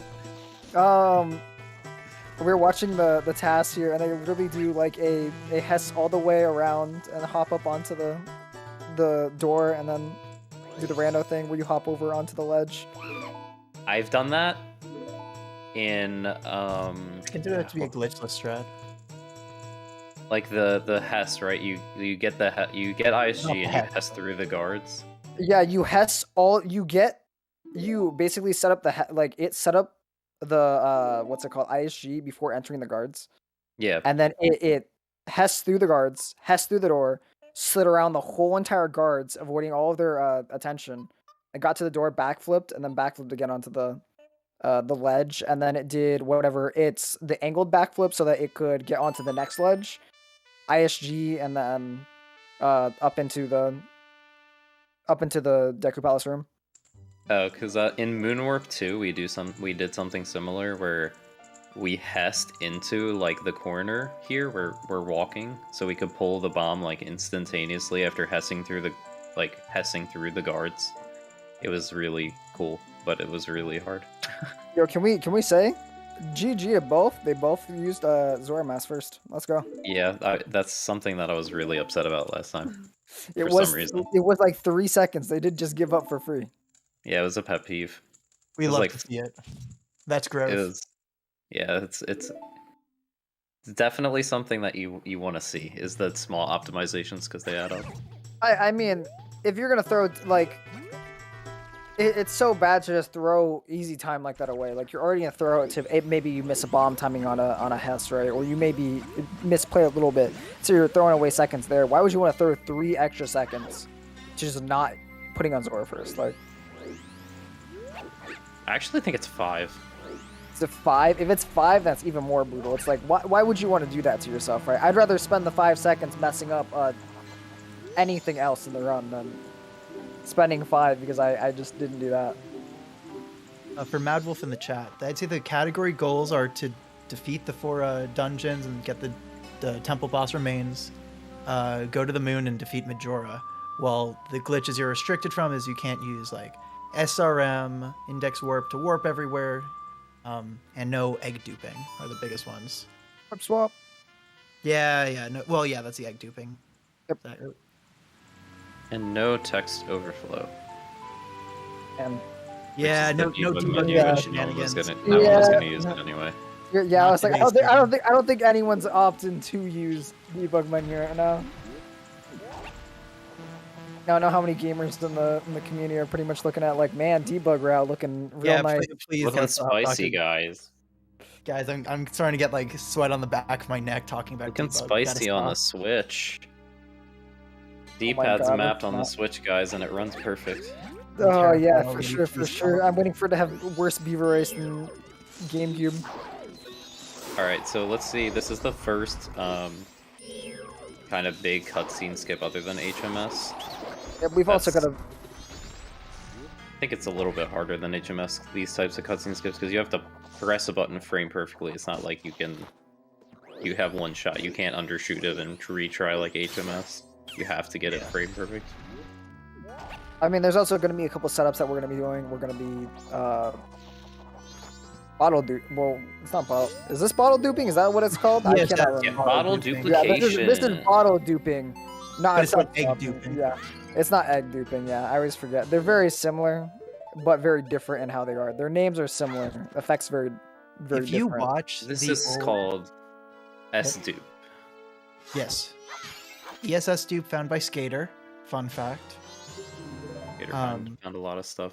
We were watching the task here, and they really do like a Hess all the way around and hop up onto the door, and then Do the rando thing where you hop over onto the ledge. I've done that in I consider that to be a glitchless strat. like the Hess, right? You get you get ISG Not and you Hess. Hess through the guards. Yeah, you Hess all you basically set up it set up the what's it called, ISG, before entering the guards. Yeah. And then it Hess through the guards, Hess through the door, slid around the whole entire guards, avoiding all of their attention, and got to the door, backflipped, and then backflipped again onto the ledge, and then it did whatever. It's the angled backflip so that it could get onto the next ledge, ISG, and then up into the Deku Palace room. Oh, because in Moonwarp 2 we did something similar where we hessed into like the corner here where we're walking, so we could pull the bomb like instantaneously after hessing through the guards. It was really cool, but it was really hard. Yo, can we say GG to both? They both used Zora Mask first. Let's go. Yeah, that's something that I was really upset about last time. It For was some reason. it was like 3 seconds. They did just give up for free. Yeah, it was a pet peeve. We was love like- to see it. That's growth. It was, yeah, it's definitely something that you want to see, is the small optimizations, because they add up. I mean, if you're gonna throw like, it's so bad to just throw easy time like that away. Like you're already gonna throw it to maybe you miss a bomb timing on a Hess, right? Or you maybe misplay a little bit, so you're throwing away seconds there. Why would you want to throw 3 extra seconds to just not putting on Zora first? Like, I actually think it's 5. is it 5? If it's 5, that's even more brutal. It's like, why would you want to do that to yourself, right? I'd rather spend the 5 seconds messing up anything else in the run than spending 5 because I just didn't do that. For Mad Wolf in the chat, I'd say the category goals are to defeat the 4 dungeons and get the temple boss remains, go to the moon and defeat Majora. While the glitches you're restricted from is you can't use like SRM, index warp to warp everywhere, and no egg duping are the biggest ones. Warp swap. Yeah, no, well, yeah, that's the egg duping. Yep. And no text overflow. And Yeah, no Which is the debugging menu yeah. that shenanigans. no one was Yeah. gonna use it anyway. yeah, I was like, Not I don't think anyone's opting to use debug menu right now. I don't know how many gamers in the community are pretty much looking at like, man, debug route looking real Yeah, nice. please Looking let's stop spicy, talking. guys. Guys, I'm starting to get like sweat on the back of my neck talking about Looking debug. spicy Gotta on the stop. Switch. my D-pad's God, mapped it's on the not- Switch, guys, and it runs perfect. Oh yeah, terrified. for sure, for sure. I'm waiting for it to have worse beaver race than GameCube. Alright, so let's see. This is the first kind of big cutscene skip other than HMS. Yeah, we've also got That's- to. I think it's a little bit harder than HMS, these types of cutscene skips, because you have to press a button frame perfectly. It's not like you have one shot. You can't undershoot it and retry like HMS. You have to get it frame perfect. I mean, there's also going to be a couple setups that we're going to be doing. We're going to be bottle dupe. Well, it's not bottle. Is this bottle duping? Is that what it's called? I Yes, cannot that's- remember. Bottle duping. Yeah, duplication. this is bottle duping. No, But it's not not egg bottle duping. Yeah, it's not egg duping. Yeah, I always forget. They're very similar, but very different in how they are. Their names are similar. Effects very If you different. watch This the is old- called S-dupe. Yes. ESS dupe found by Skater. Fun fact. Gator Um, found a lot of stuff.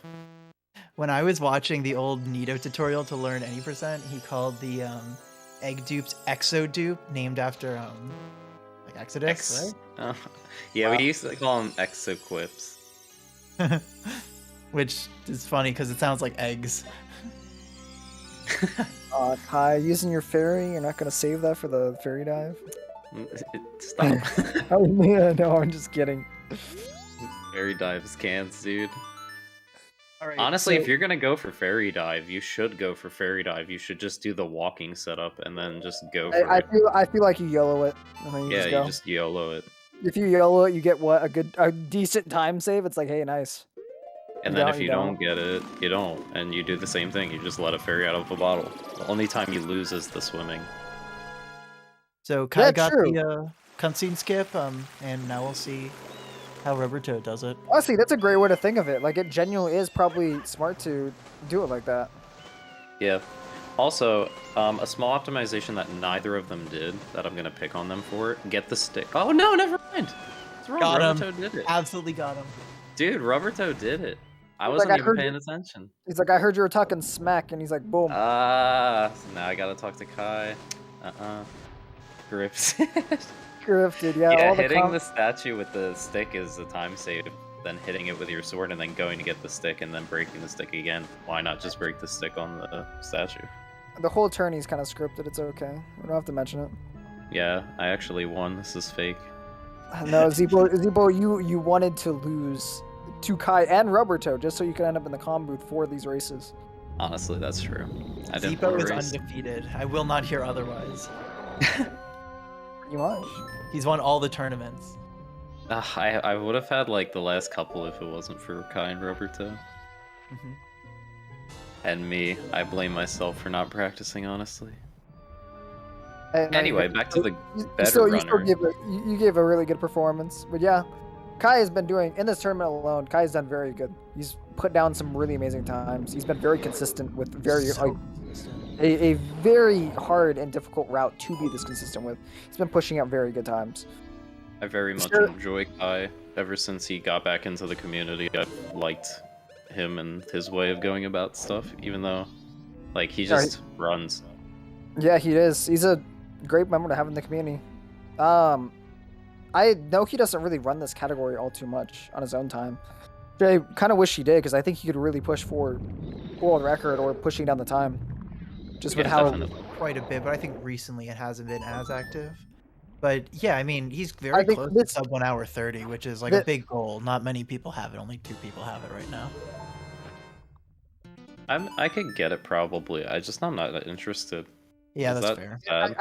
When I was watching the old Nito tutorial to learn any percent, he called the egg dupes exo dupe, named after like Exodus, Oh, yeah, Wow. we used to call them exoquips. right? Which is funny because it sounds like eggs. Kai, using your fairy, you're not gonna save that for the fairy dive? Stop. Oh yeah, no, I'm just kidding. Fairy dives cans, dude. All right. Honestly, so- if you're gonna go for fairy dive, you should go for fairy dive. You should just do the walking setup and then just go for I it. feel like you YOLO it, and then you Yeah, just go. you just YOLO it. If you YOLO it, you get what, a decent time save. It's like, hey, nice. And You then don't, if you you don't get it, you don't. And you do the same thing. You just let a fairy out of a bottle. The only time you lose is the swimming. So Kai Yeah, got true. the cutscene skip, and now we'll see how Rubbertoe does it. Honestly, that's a great way to think of it. Like, it genuinely is probably smart to do it like that. Yeah. Also, a small optimization that neither of them did, that I'm gonna pick on them for, get the stick. Oh no, never mind! It's wrong. Got him. Rubbertoe did it. Absolutely got him. Dude, Rubbertoe did it. I He's wasn't like, even paying attention. He's like, I heard you were talking smack, and he's like, boom. Ah, so now I gotta talk to Kai. Grips. Grifted, yeah. Yeah, all hitting the statue with the stick is a time save, then hitting it with your sword, and then going to get the stick, and then breaking the stick again. Why not just break the stick on the statue? The whole tourney's kind of scripted. It's okay. We don't have to mention it. Yeah, I actually won. This is fake. No, Zebo, you wanted to lose to Kai and Rubbertoe just so you could end up in the comm booth for these races. Honestly, that's true. I didn't Zebo is race. undefeated. I will not hear otherwise. Pretty much. He's won all the tournaments. I would have had like the last couple if it wasn't for Kai and Rubbertoe. Mhm. And me. I blame myself for not practicing, honestly. And, Anyway, back to the you better still runner. you gave a really good performance. But yeah, Kai has been doing, in this tournament alone, Kai has done very good. He's put down some really amazing times. He's been very consistent with a very hard and difficult route to be this consistent with. He's been pushing out very good times. I very much enjoy Kai. Ever since he got back into the community, I've liked him and his way of going about stuff, even though, like, he just runs. Yeah, he is. He's a great member to have in the community. I know he doesn't really run this category all too much on his own time. I kind of wish he did, because I think he could really push for world record or pushing down the time. Just with how... Definitely. Quite a bit, but I think recently it hasn't been as active. But yeah, I mean, he's very close to sub 1 hour 30, which is like a big goal. Not many people have it. Only 2 people have it right now. I could get it probably. I'm not interested. Yeah, Is that's that fair. bad?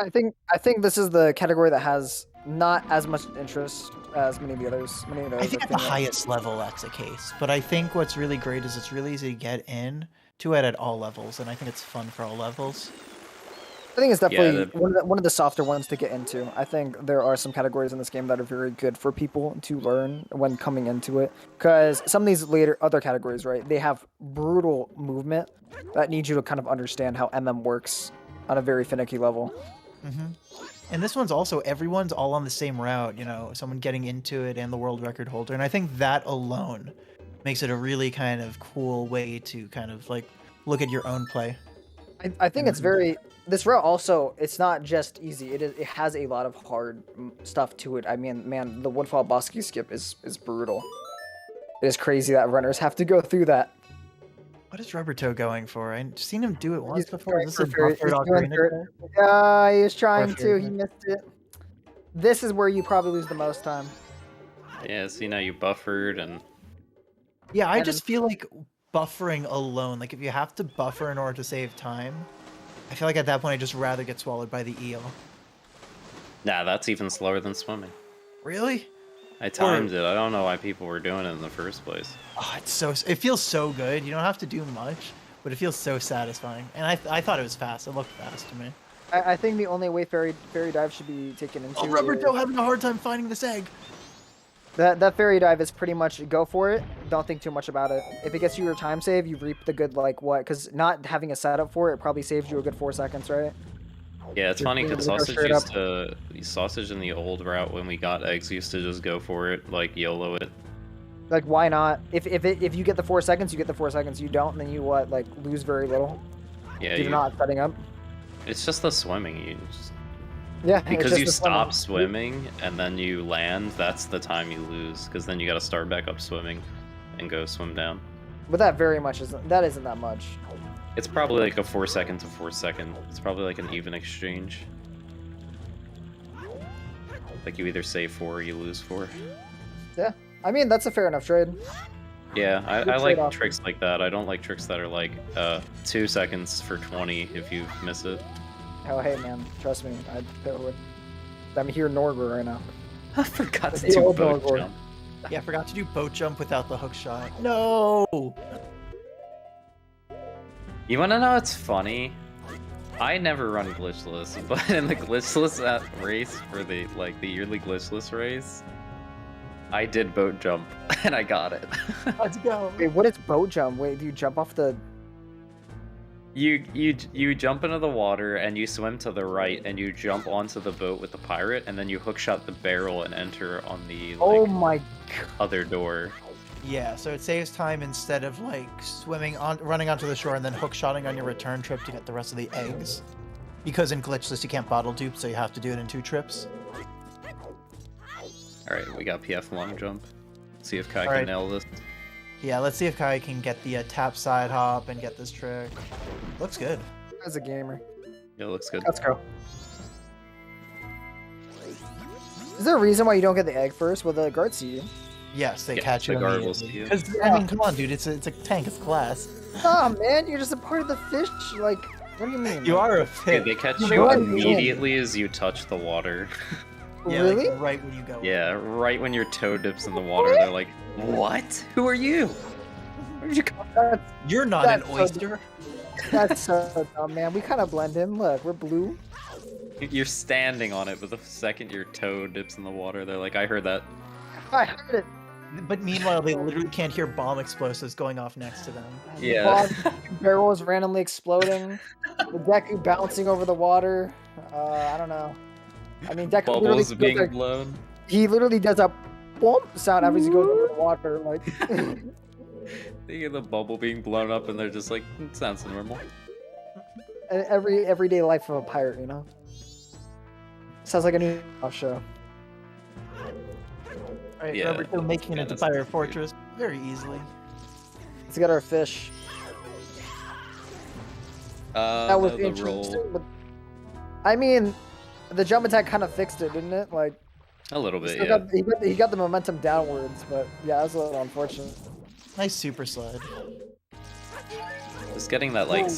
I think this is the category that has not as much interest as many of the others. I think at the highest level that's the case. But I think what's really great is it's really easy to get in to it at all levels, and I think it's fun for all levels. I think it's definitely one of the softer ones to get into. I think there are some categories in this game that are very good for people to learn when coming into it. Because some of these other categories, right, they have brutal movement that needs you to kind of understand how MM works on a very finicky level. Mm-hmm. And this one's also, everyone's all on the same route, you know, someone getting into it and the world record holder. And I think that alone makes it a really kind of cool way to kind of like look at your own play. I think it's very... This route also, it's not just easy. It has a lot of hard stuff to it. I mean, man, the Woodfall Bosky skip is brutal. It is crazy that runners have to go through that. What is Rubbertoe going for? I've seen him do it once He's before. going Is this a for buffered ocarina? Yeah, he was trying to. He missed it. This is where you probably lose the most time. Yeah, see, now you buffered and... Yeah, I just feel like buffering alone, like if you have to buffer in order to save time, I feel like at that point I'd just rather get swallowed by the eel. Nah, that's even slower than swimming. Really? I timed it. I don't know why people were doing it in the first place. Oh, it feels so good. You don't have to do much, but it feels so satisfying. And I thought it was fast. It looked fast to me. I think the only way fairy dive should be taken into... Oh, Rubbertoe having a hard time finding this egg. That fairy dive is pretty much go for it. Don't think too much about it. If it gets you your time save, you reap the good, like, what? Because not having a setup for it probably saves you a good 4 seconds, right? Yeah, it's funny because Sausage in the old route when we got eggs used to just go for it, like YOLO it. Like, why not? If you get the 4 seconds, you get the 4 seconds. You don't, then you what? Like, lose very little. Yeah, you're not setting up. It's just the swimming. You just... Yeah, because you stop swimming and then you land, that's the time you lose. Because then you got to start back up swimming and go swim down. But that very much isn't that much. It's probably like a 4 second to 4 second. It's probably like an even exchange. Like you either save 4 or you lose 4. Yeah, I mean that's a fair enough trade. Yeah, I like tricks like that. I don't like tricks that are like 2 seconds for 20 if you miss it. Oh hey man, trust me, I'm here in Norgor right now. I forgot to do boat jump. Yeah, I forgot to do boat jump without the hook shot. No! You wanna know what's funny? I never run glitchless, but in the glitchless race for the yearly glitchless race, I did boat jump, and I got it. Let's go. Wait, what is boat jump? Wait, do you jump off the? You jump into the water and you swim to the right and you jump onto the boat with the pirate and then you hookshot the barrel and enter on the Oh my. other door. Yeah, so it saves time instead of like running onto the shore and then hookshotting on your return trip to get the rest of the eggs. Because in glitchless you can't bottle dupe, so you have to do it in 2 trips. All right, we got PF long jump. See if Kai All can right. nail this. Yeah, let's see if Kai can get the tap side hop and get this trick. Looks good. As a gamer. Yeah, looks good. Let's go. Is there a reason why you don't get the egg first? Well, the guards see you. Yes, they Yeah, catch the you guard will see immediately. you. Because I mean, come on, dude, it's a tank, it's glass. Oh man, you're just a part of the fish. Like, what do you mean? You are a Okay, fish. they catch You you know what? immediately as you touch the water. Yeah, Really? like, right when you go. Yeah, right when your toe dips in the water, they're like, "What? Who are you? Where did you come?" You're not an That's so- oyster. That's so dumb, man. We kind of blend in. Look, we're blue. You're standing on it, but the second your toe dips in the water, they're like, "I heard that." I heard it. But meanwhile, they literally can't hear bomb explosives going off next to them. Yeah. Barrels randomly exploding. The Deku bouncing over the water. I don't know. I mean, Deku literally Bubbles being blown. he literally does a bump sound as he goes over the water. Like, They hear the bubble being blown up, and they're just like, "It sounds normal." everyday life of a pirate, you know. Sounds like a new show. Right, Yeah, Rubbertoe making it yeah, into that's Fire pretty Fortress very easily. Let's get our fish. That was the interesting. roll But, I mean, the jump attack kind of fixed it, didn't it? Like, a little bit, still yeah. he got the momentum downwards, but yeah, that's a little unfortunate. Nice super slide. Just getting that like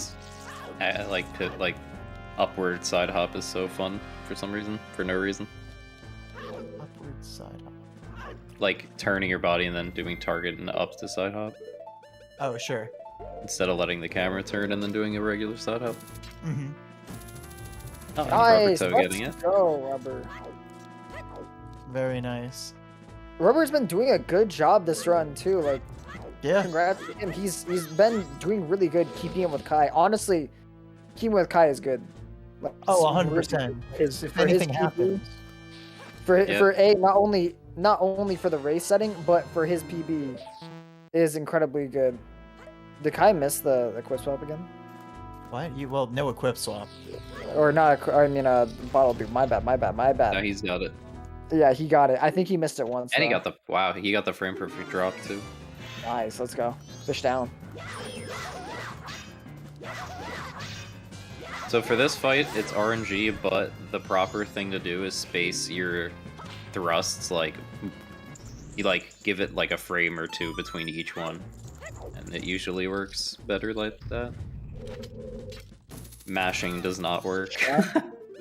upward side hop is so fun for some reason, for no reason. Upward side hop. Like turning your body and then doing target and up to side hop Oh, sure. instead of letting the camera turn and then doing a regular side hop. Mm-hmm. Oh, and Nice, Rubbertoe let's getting it. go, Rubber. Very nice. Rubber's been doing a good job this run too. Like, Yeah. congrats to him. He's been doing really good keeping him with Kai. Honestly, keeping with Kai is good. Like, Oh, it's 100%. His, If for his anything PB, happens. for Yeah. not only for the race setting, but for his PB is incredibly good. Did Kai miss the equip swap again? What? Well, no equip swap. Or not? Bottle dude. My bad. No, he's got it. Yeah, he got it. I think he missed it once. And he though. got the frame perfect drop too. Nice. Let's go. Fish down. So for this fight, it's RNG, but the proper thing to do is space your thrusts, like you give it like a frame or two between each one, and it usually works better like that. Mashing does not work.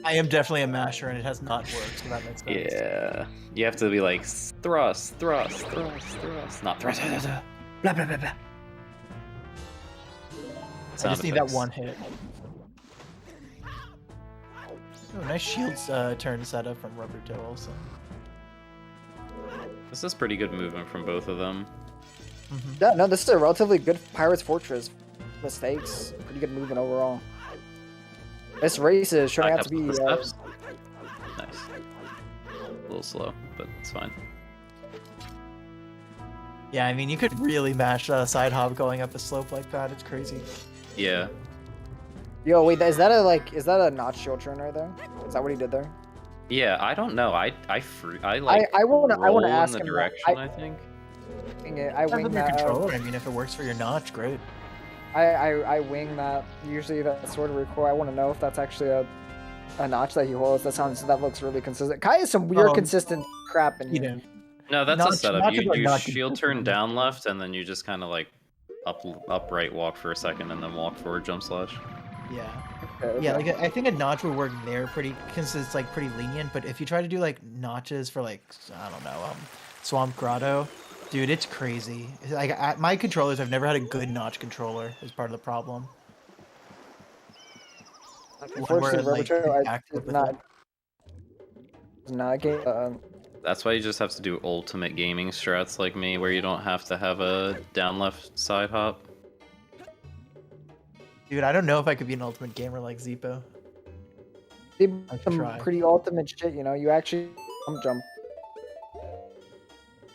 I am definitely a masher, and it has not worked, so that makes sense. Yeah, you have to be like thrust, not thrust. Blah, blah, blah, blah. I Sound just need that effects. one hit. Oh, nice shields turn setup from Rubbertoe also. This is pretty good movement from both of them. Yeah, no, this is a relatively good Pirates Fortress. Mistakes. Pretty good movement overall. This race is turning out to be. Nice. A little slow, but it's fine. Yeah, I mean, you could really mash side hop going up a slope like that. It's crazy. Yeah. Yo, wait, is that a notch shield turn right there? Is that what he did there? Yeah, I don't know. I wanna roll ask in the him that. direction, I think. Wing it. I Depends wing on your that. controller. I mean, if it works for your notch, great. I wing that. Usually that's sort of recoil. I want to know if that's actually a notch that he holds. That looks really consistent. Kai has some weird consistent crap in You here. know, No, that's a Notch- setup. notches are You not shield consistent. turn down left, and then you just kind of like upright walk for a second, and then walk forward jump slash. yeah. Okay, Yeah, okay. like I think a notch would work there pretty, because it's like pretty lenient. But if you try to do like notches for like I don't know, Swamp Grotto, dude, it's crazy. Like my controllers, I've never had a good notch controller. Is part of the problem. Unfortunately, like, Rubbertoe, I active did with not get That's why you just have to do ultimate gaming strats like me, where you don't have to have a down left side hop. Dude, I don't know if I could be an ultimate gamer like Zeepo. Did I could some try. pretty ultimate shit, you know. You actually stump jump.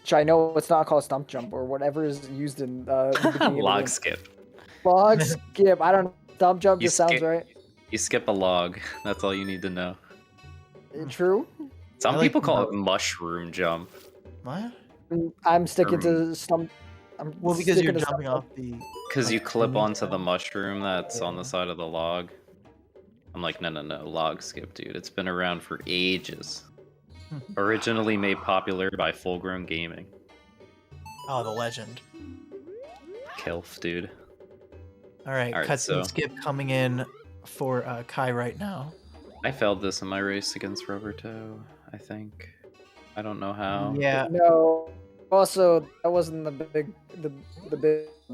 Which I know it's not called stump jump or whatever is used in the beginning of the Log game. skip. Log skip. I don't know. Stump jump You just sounds skip- right. You skip a log. That's all you need to know. True. Some I like people call it both. mushroom jump. What? I'm sticking to stump. I'm Well, because sticking you're to jumping stump off the. Because you Like, clip training onto the style? mushroom that's on the Yeah. side of the log. I'm like, no, log skip, dude. It's been around for ages. Originally made popular by Full Grown Gaming. Oh, the legend. Kilf, dude. All right, Alright, cutscene so- skip coming in for Kai right now. I failed this in my race against Rubbertoe, I think. I don't know how. Yeah, No. Also, that wasn't the big.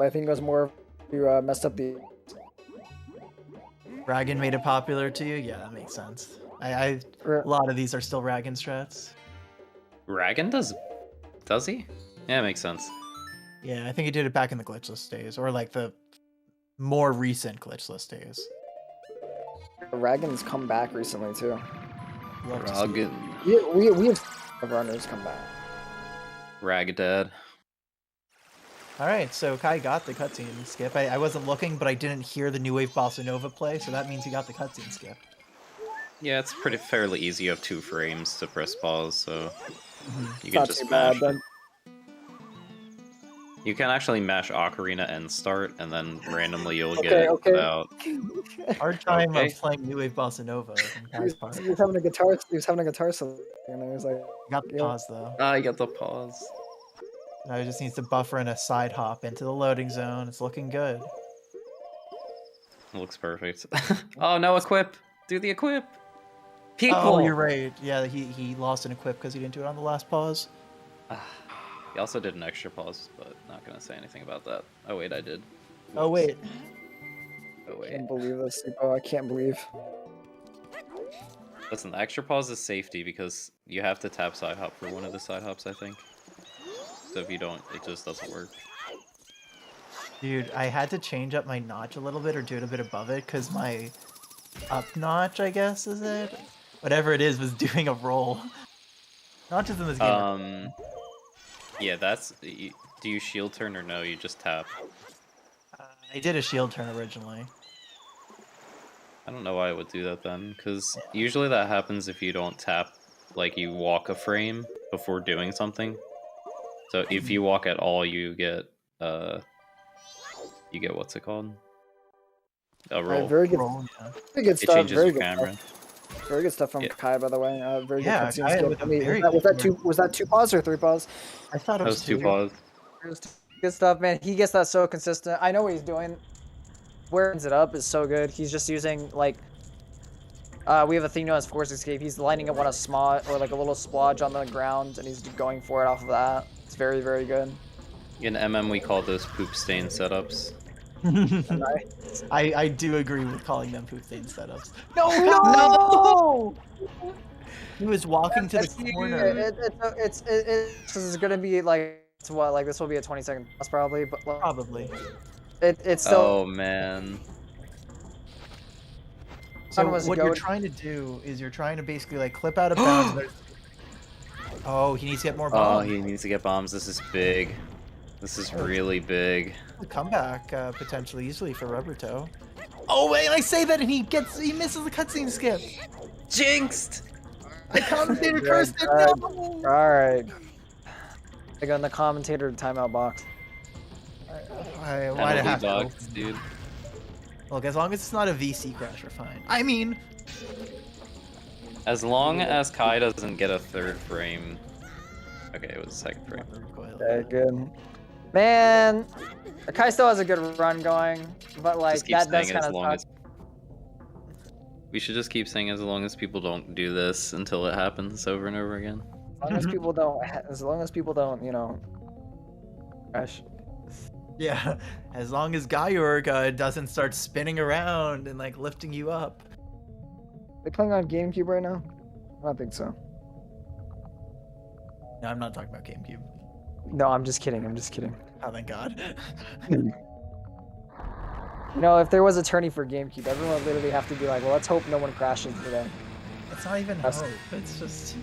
I think it was more you messed up the. Ragan made it popular to you. Yeah, that makes sense. A lot of these are still Ragan strats. Ragan does he? Yeah, it makes sense. Yeah, I think he did it back in the glitchless days, or like the more recent glitchless days. Ragan's come back recently too. Love to see it. Ragan. We have runners come back. Ragadad. All right, so Kai got the cutscene skip. I wasn't looking, but I didn't hear the New Wave Bossa Nova play, so that means he got the cutscene skip. Yeah, it's fairly easy. You have 2 frames to press pause, so you It's can not just too bad mash. then. You can actually mash Ocarina and start, and then randomly you'll Okay, get okay. without. Hard time Okay. of playing New Wave Bossa Nova in Kai's part. He was having a guitar. He was having a guitar solo, and I was like, Got the Yeah. pause though. Ah, you got the pause. Now he just needs to buffer in a side hop into the loading zone. It's looking good. It looks perfect. Oh no, equip! Do the equip! People! Oh, you're right. Yeah, he lost an equip because he didn't do it on the last pause. He also did an extra pause, but not gonna say anything about that. Oh wait, I did. Oh Whoops. wait. Oh I wait. can't believe this. Oh, I can't believe. Listen, the extra pause is safety because you have to tap side hop for one of the side hops, I think. So if you don't, it just doesn't work. Dude, I had to change up my notch a little bit or do it a bit above it because my up notch, I guess, is it? Whatever it is, was doing a roll. Not just in this game. Yeah, that's. Do you shield turn or no? You just tap. I did a shield turn originally. I don't know why I would do that then, because usually that happens if you don't tap, like you walk a frame before doing something. So if you walk at all, you get what's it called? A roll. Very good. Roll, yeah. Very good It stuff. changes Very your good camera. stuff. Very good stuff from Yeah. Kai, by the way. Very Yeah, good cutscene Kai skill. with a I mean, very was that good was that 2 pause or 3 pause? I thought it That was was 2 pause. Good stuff, man. He gets that so consistent. I know what he's doing. Where he ends it up is so good. He's just using like we have a thing known as force escape. He's lining up on a smot or like a little splodge on the ground, and he's going for it off of that. It's very, very good. In MM, we call those poop stain setups. And I do agree with calling them poop stain setups. no! He was walking to the corner. It's gonna be like it's what like this will be a 20-second pause probably, but like, Probably. it's still. Oh man. So was what you're going- trying to do is you're trying to basically like clip out of bounds. Oh, he needs to get more Oh, bombs. he needs to get bombs. This is big. This is really big. A comeback potentially easily for Rubbertoe. Oh wait, I say that and he misses the cutscene skip. Jinxed! The commentator Good, cursed it. good. No. All right. I got in the commentator timeout box. Why'd it Penalty have to box, open? dude. Look, as long as it's not a VC crash, we're fine. I mean, As long as Kai doesn't get a 3rd frame. Okay, it was a 2nd frame. Okay, good. Man, Kai still has a good run going, but like Just keep that does saying kind as of long suck. as. We should just keep saying as long as people don't do this until it happens over and over again. As long as people don't, you know, crash. yeah. As long as Gaiorg doesn't start spinning around and like lifting you up. They playing on GameCube right now? I don't think so. No, I'm not talking about GameCube. No, I'm just kidding. I'm just kidding. Oh, thank God. You know, if there was a tourney for GameCube, everyone would literally have to be like, well, let's hope no one crashes today. It's not even That's- hope. It's just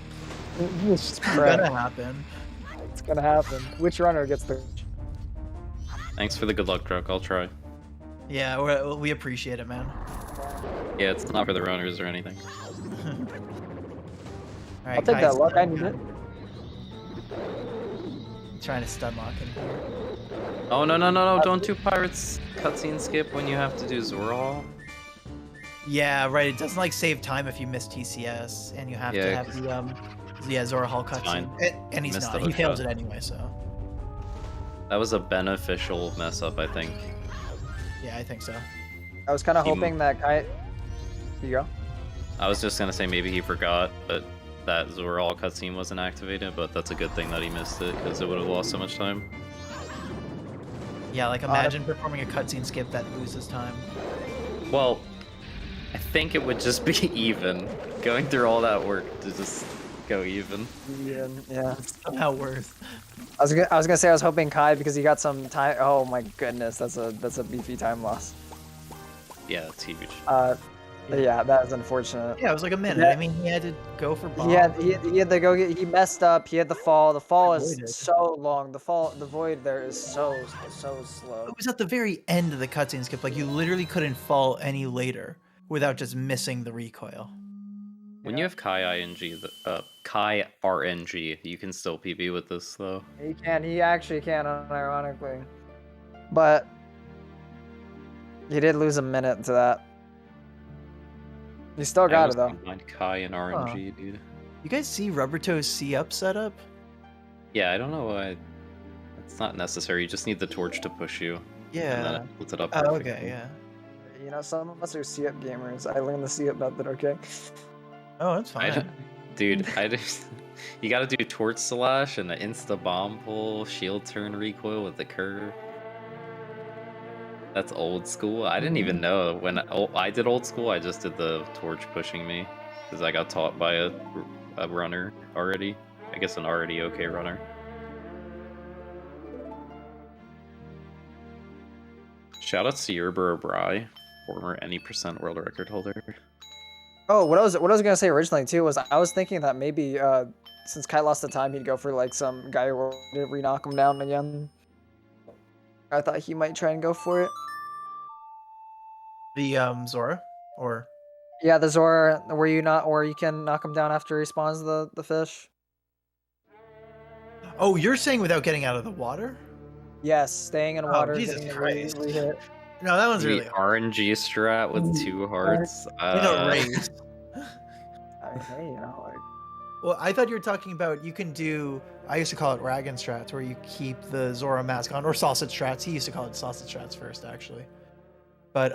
It's just gonna happen. It's gonna happen. Which runner gets the... Thanks for the good luck, Truck. I'll try. Yeah, we appreciate it, man. Yeah, it's not for the runners or anything. Alright, I'll take that luck. I need it. Trying to stun lock him here. Oh, no, don't do Pirates cutscene skip when you have to do Zoral. Yeah, right. It doesn't like save time if you miss TCS, and you have to Yeah, have the Zora Hall cutscene. And he's Missed not. the He fails shot. it anyway, so That was a beneficial mess up, I think. yeah, I think so. I was kind of He- hoping that Kai... Here you go. I was just gonna say maybe he forgot, but that Zoral cutscene wasn't activated, but that's a good thing that he missed it, because it would have lost so much time. Yeah, like imagine performing a cutscene skip that loses time. Well, I think it would just be even. Going through all that work to just go even. Yeah. Somehow worse. I was gonna say I was hoping Kai because he got some time. Oh my goodness, that's a beefy time loss. Yeah, it's huge. Yeah, that is unfortunate. Yeah, it was like a minute. Yeah. I mean, he had to go for bomb. He had to go get. He messed up. He had the fall. The fall is Avoided. so long. The void there is so slow. It was at the very end of the cutscene skip. Like you literally couldn't fall any later without just missing the recoil. When you have Kai Kai RNG, you can still PB with this though. He can. He actually can, unironically. But he did lose a minute to that. He still got it though. Combined Kai and RNG, dude. You guys see Rubbertoe's C-up setup? Yeah, I don't know why. It's not necessary. You just need the torch to push you. And then Yeah. it puts it up. Oh, perfectly. okay, yeah. You know, some of us are C-up gamers. I learned the C-up method. Okay. Oh, that's I fine. don't- Dude, I just you gotta do torch slash and the insta bomb pull, shield turn recoil with the curve. That's old school. I didn't even know when I did old school. I just did the torch pushing me because I got taught by a runner already. I guess an already okay runner. Shout out to Yerber Bry, former any % world record holder. Oh, what I was gonna say originally too was I was thinking that maybe since Kai lost the time, he'd go for like some guy who would re-knock him down again. I thought he might try and go for it. The Zora, or Yeah, the Zora where you can knock him down after he spawns the fish. oh, you're saying without getting out of the water? Yes, staying in Oh, water. Jesus getting Christ. re-hit. No, that one's The really hard. RNG strat with 2 hearts. In a race. I mean, hey, you know, like Well, I thought you were talking about you can do. I used to call it Ragan strats, where you keep the Zora mask on, or sausage strats. He used to call it sausage strats first, actually. But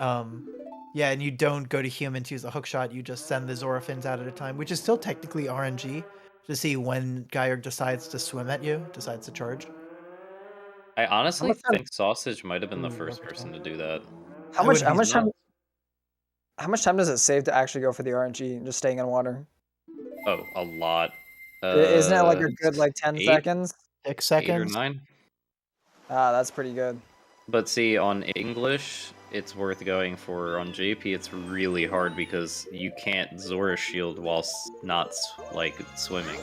yeah, and you don't go to human to use the hook shot. You just send the Zora fins out at a time, which is still technically RNG to see when Geier decides to swim at you, decides to charge. I honestly much time- think Sausage might have been the Ooh, first Rubbertoe. person to do that. how I much wouldn't be time? How much time does it save to actually go for the RNG and just staying in water? Oh, a lot. Isn't it like a good like 10 8? seconds? 6 8 or seconds. 9. Ah, that's pretty good. But see, on English, it's worth going for. On JP, it's really hard because you can't Zora shield whilst not like swimming.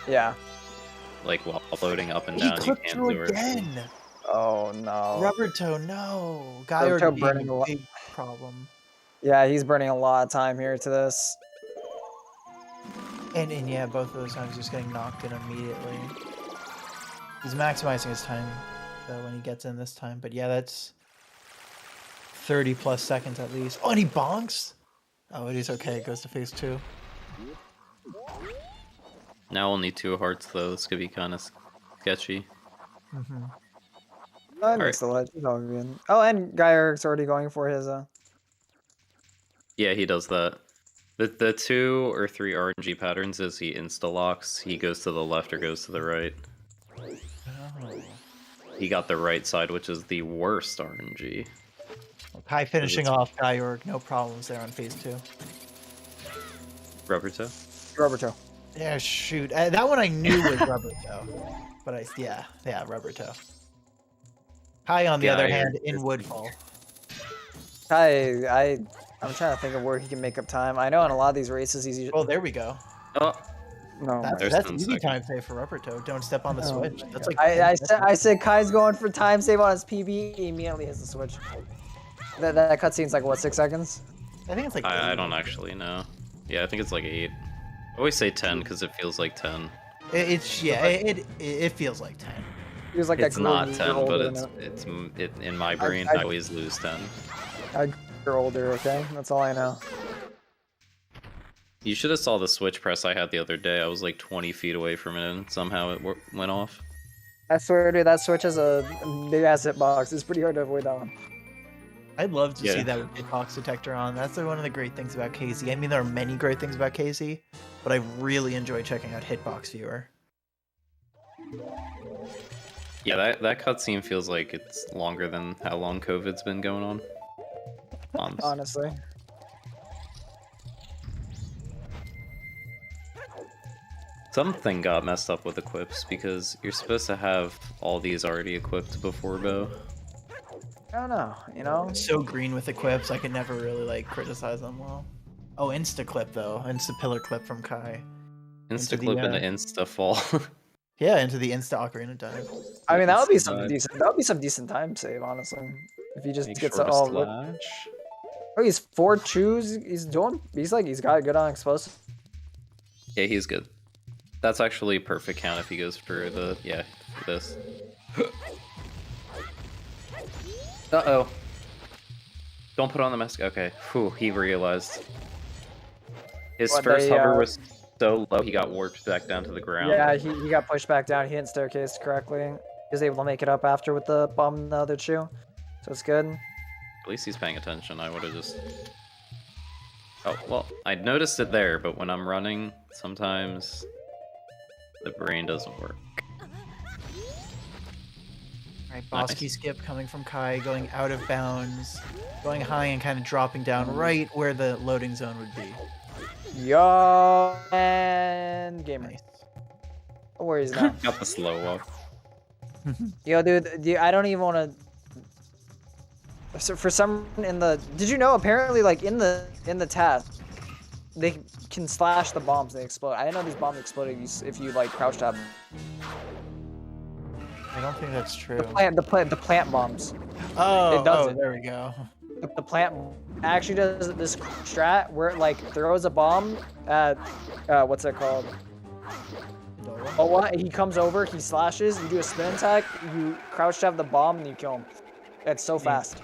Yeah. Like while floating up and He down, you clipped can't through Zora. again. Oh no. Rubbertoe, no. Geier Rubbertoe would be burning a a lot. big problem. Yeah, he's burning a lot of time here to this. And yeah, both of those times he's getting knocked in immediately. He's maximizing his time though when he gets in this time. But yeah, that's 30 plus seconds at least. Oh, and he bonks? Oh, it is okay. It goes to phase 2. Now only 2 hearts though. This could be kind of sketchy. Mm-hmm. I missed the ledge. It's all good. Oh, and Geier's already going for his Yeah, he does that. The 2 or 3 RNG patterns is he insta locks. He goes to the left or goes to the right. Oh. He got the right side, which is the worst RNG. Kai finishing off Geier. No problems there on phase 2. Rubbertoe. Rubbertoe. Yeah, shoot. That one I knew was Rubbertoe. But yeah, Rubbertoe. Kai, on the other hand, in Woodfall. I'm trying to think of where he can make up time. I know in a lot of these races he's usually... Oh, there we go. Oh, No, that's easy time save for Rubbertoe. Don't step on the switch. That's like I said Kai's going for time save on his PB. He immediately hits the switch. That cutscene's like what, 6 seconds? I think it's like I don't actually know. Yeah, I think it's like 8. I always say 10 because it feels like 10. It feels like 10. He was like It's a not year 10, older but than it's in my brain. I always lose 10. you're older, okay? That's all I know. You should have saw the switch press I had the other day. I was like 20 feet away from it, and somehow it went off. I swear, dude, that switch has a big ass hitbox. It's pretty hard to avoid that one. I'd love to see that with hitbox detector on. That's one of the great things about Casey. I mean, there are many great things about Casey, but I really enjoy checking out Hitbox Viewer. Yeah, that cutscene feels like it's longer than how long COVID's been going on. Honestly. Something got messed up with equips because you're supposed to have all these already equipped before Bo. I don't know, you know? So green with equips, I can never really like criticize them well. Oh, insta clip though, insta pillar clip from Kai. Insta clip and insta fall. Yeah, into the insta ocarina dive. I mean, that would be some decent. That would be some decent time save, honestly. If he just gets it all. Oh, he's 4 chews. He's got good on explosive. Yeah, he's good. That's actually perfect count if he goes for the for this. Uh-oh. Don't put on the mask. Okay. Whew, he realized. His first hover was so low, he got warped back down to the ground. Yeah, he got pushed back down. He didn't staircase correctly. He was able to make it up after with the bomb in the other shoe. So it's good. At least he's paying attention. I would have just... Oh, well, I noticed it there, but when I'm running, sometimes the brain doesn't work. Alright, boss key skip coming from Kai, going out of bounds, going high and kind of dropping down right where the loading zone would be. Yo, and gamer. Nice. Oh, where he's now. Got the slow walk. Yo, dude, I don't even want to. So for some in the, did you know apparently like in the task, they can slash the bombs and they explode. I didn't know these bombs exploded if you like crouched up. I don't think that's true. The plant bombs. Oh, it does it. There we go. The plant actually does this strat where it like throws a bomb at what's it called? Oh, what? He comes over, he slashes, you do a spin attack, you crouch to have the bomb, and you kill him. It's so fast.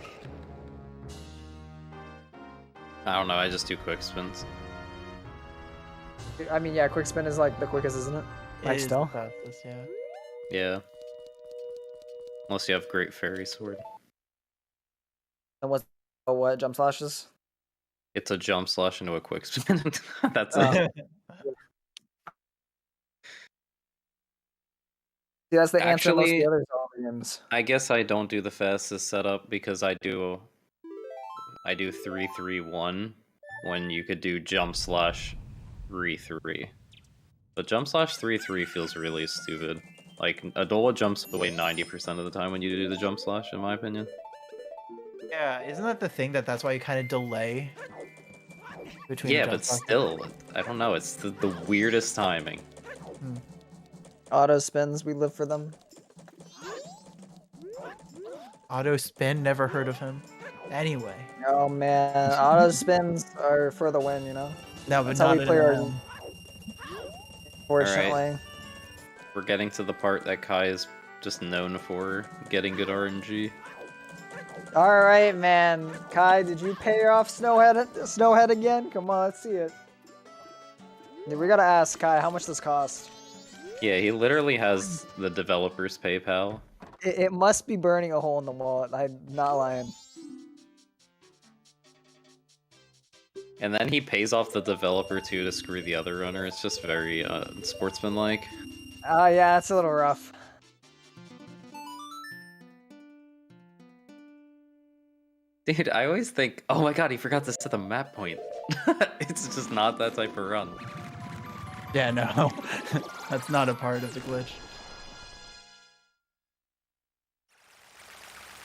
I don't know, I just do quick spins. I mean, yeah, quick spin is like the quickest, isn't it? It is still. the fastest, yeah. Yeah. Unless you have Great Fairy Sword. And what jump slashes? It's a jump slash into a quick spin. That's it. See, that's the answer. Most of Actually, the other games. I guess I don't do the fastest setup because I do 3-3-1 when you could do jump slash 3-3. But jump slash 3-3 feels really stupid. Like Adola jumps away 90% of the time when you do the jump slash, in my opinion. Yeah, isn't that the thing that's why you kind of delay between? Yeah, but still, I don't know. It's the weirdest timing. Auto spins, we live for them. Auto spin, never heard of him. Anyway. Oh man, auto spins are for the win, you know. No, but that's how we play our. Right. Fortunately. We're getting to the part that Kai is just known for getting good RNG. All right, man. Kai, did you pay off Snowhead again? Come on, let's see it. We gotta ask Kai, how much this cost? Yeah, he literally has the developer's PayPal. It must be burning a hole in the wallet. I'm not lying. And then he pays off the developer too to screw the other runner. It's just very sportsmanlike. Oh yeah, it's a little rough. Dude, I always think, oh my god, he forgot to set the map point. It's just not that type of run. Yeah, no. That's not a part of the glitch.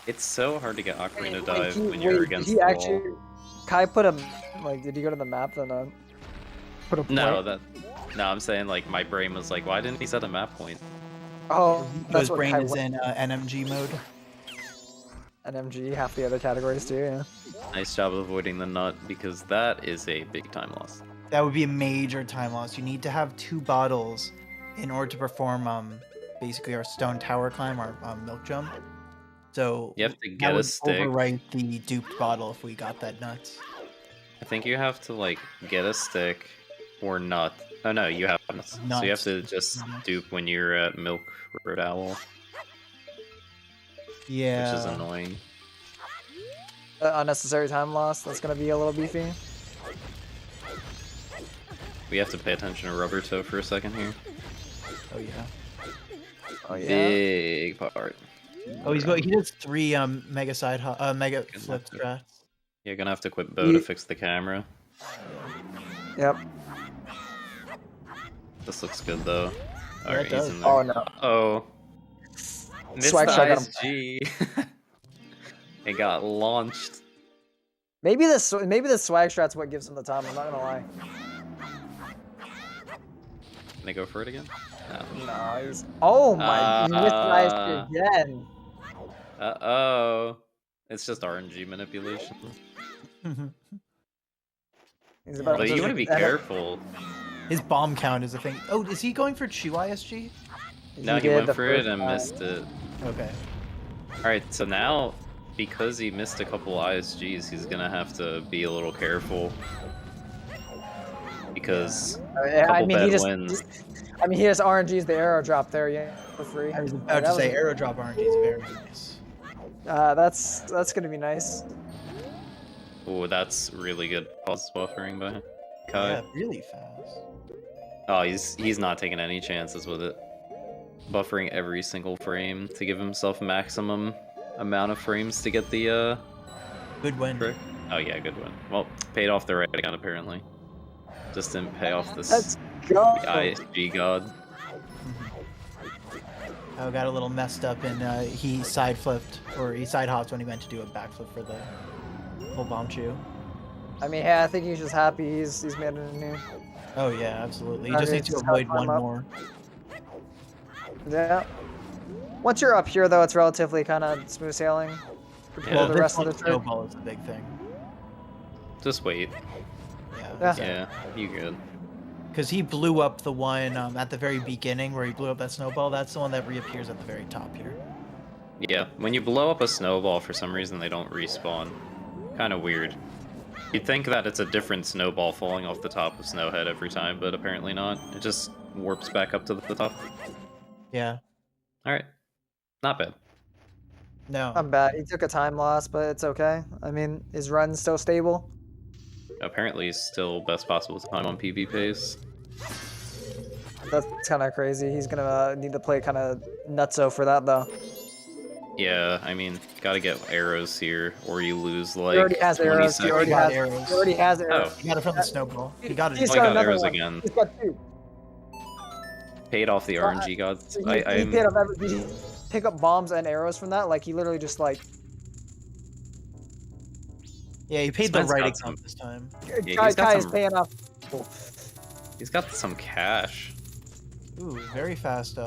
It's so hard to get Ocarina Wait, Dive when wait, you're did against he the actually? wall. Kai put a like. Did he go to the map and put a point? No, I'm saying like my brain was like, why didn't he set a map point? Oh, that's His what brain Kai is in NMG mode. NMG. Half the other categories too. Yeah. Nice job avoiding the nut because that is a big time loss. That would be a major time loss. You need to have 2 bottles in order to perform basically our stone tower climb, our milk jump. So You have to that get a would stick. overwrite the duped bottle if we got that nuts. I think you have to like get a stick or nut. Oh no, you have nuts. So you have to just dupe when you're at Milk Road Owl, Yeah. which is annoying. Unnecessary time loss. That's gonna be a little beefy. We have to pay attention to Rubbertoe for a second here. Oh yeah. Oh yeah. Big part. Oh, he does 3 mega mega flip strats. You're gonna have to quit Bo to fix the camera. Yep. This looks good though. Yeah, Alright, it he's does. in there. Oh no. Oh. Missed Swag the shot got him. ISG. It got launched. Maybe the swag strat's what gives him the time. I'm not gonna lie. Can they go for it again? No. No, he's. Oh my! He missed the ISG again. Uh-oh. It's just RNG manipulation. He's about But to you want to be careful. His bomb count is a thing. Oh, is he going for 2 ISG? No, he went for it and missed it. Okay. Alright, so now, because he missed a couple ISGs, he's gonna have to be a little careful. Because a couple bad wins. I mean, he has RNG's the arrow drop there, yeah, for free. I was about to say arrow drop RNG is very nice. That's gonna be nice. Oh, that's really good pulse buffering by Kai. Yeah, really fast. Oh, he's not taking any chances with it. Buffering every single frame to give himself maximum amount of frames to get the Good win. trick. Oh yeah, good win. Well, paid off the right account apparently. Just didn't pay off this Let's go. the ISG god. Oh, got a little messed up and he side flipped, or he side hopped when he meant to do a backflip for the full bomb chew. I mean, yeah, I think he's just happy he's made it new. Oh yeah, absolutely. He I just mean, needs to just gotta avoid climb one up. more. Yeah. Once you're up here, though, it's relatively kind of smooth sailing. Yeah, Well, the this rest of one the trip. snowball is the big thing. Just wait. Yeah. Yeah, you good. Because he blew up the one at the very beginning where he blew up that snowball. That's the one that reappears at the very top here. Yeah, when you blow up a snowball, for some reason they don't respawn. Kind of weird. You'd think that it's a different snowball falling off the top of Snowhead every time, but apparently not. It just warps back up to the top. Yeah. Alright. Not bad. No. Not bad. He took a time loss, but it's okay. I mean, his run's still stable. Apparently still best possible time on PB pace. That's kind of crazy. He's gonna need to play kind of nutso for that, though. Yeah, I mean, gotta get arrows here, or you lose like He already has 20 arrows. seconds. He already got has arrows. He already has arrows. Oh. He got it from the snowball. He got it. He's Oh, he got got another arrows one. again. He's got 2. Paid off the RNG gods. So he paid off he pick up bombs and arrows from that. Like he literally just like. Yeah, he paid the Spence right got account some- this time. he's Kai got is some- paying off. He's got some cash. Ooh, very fast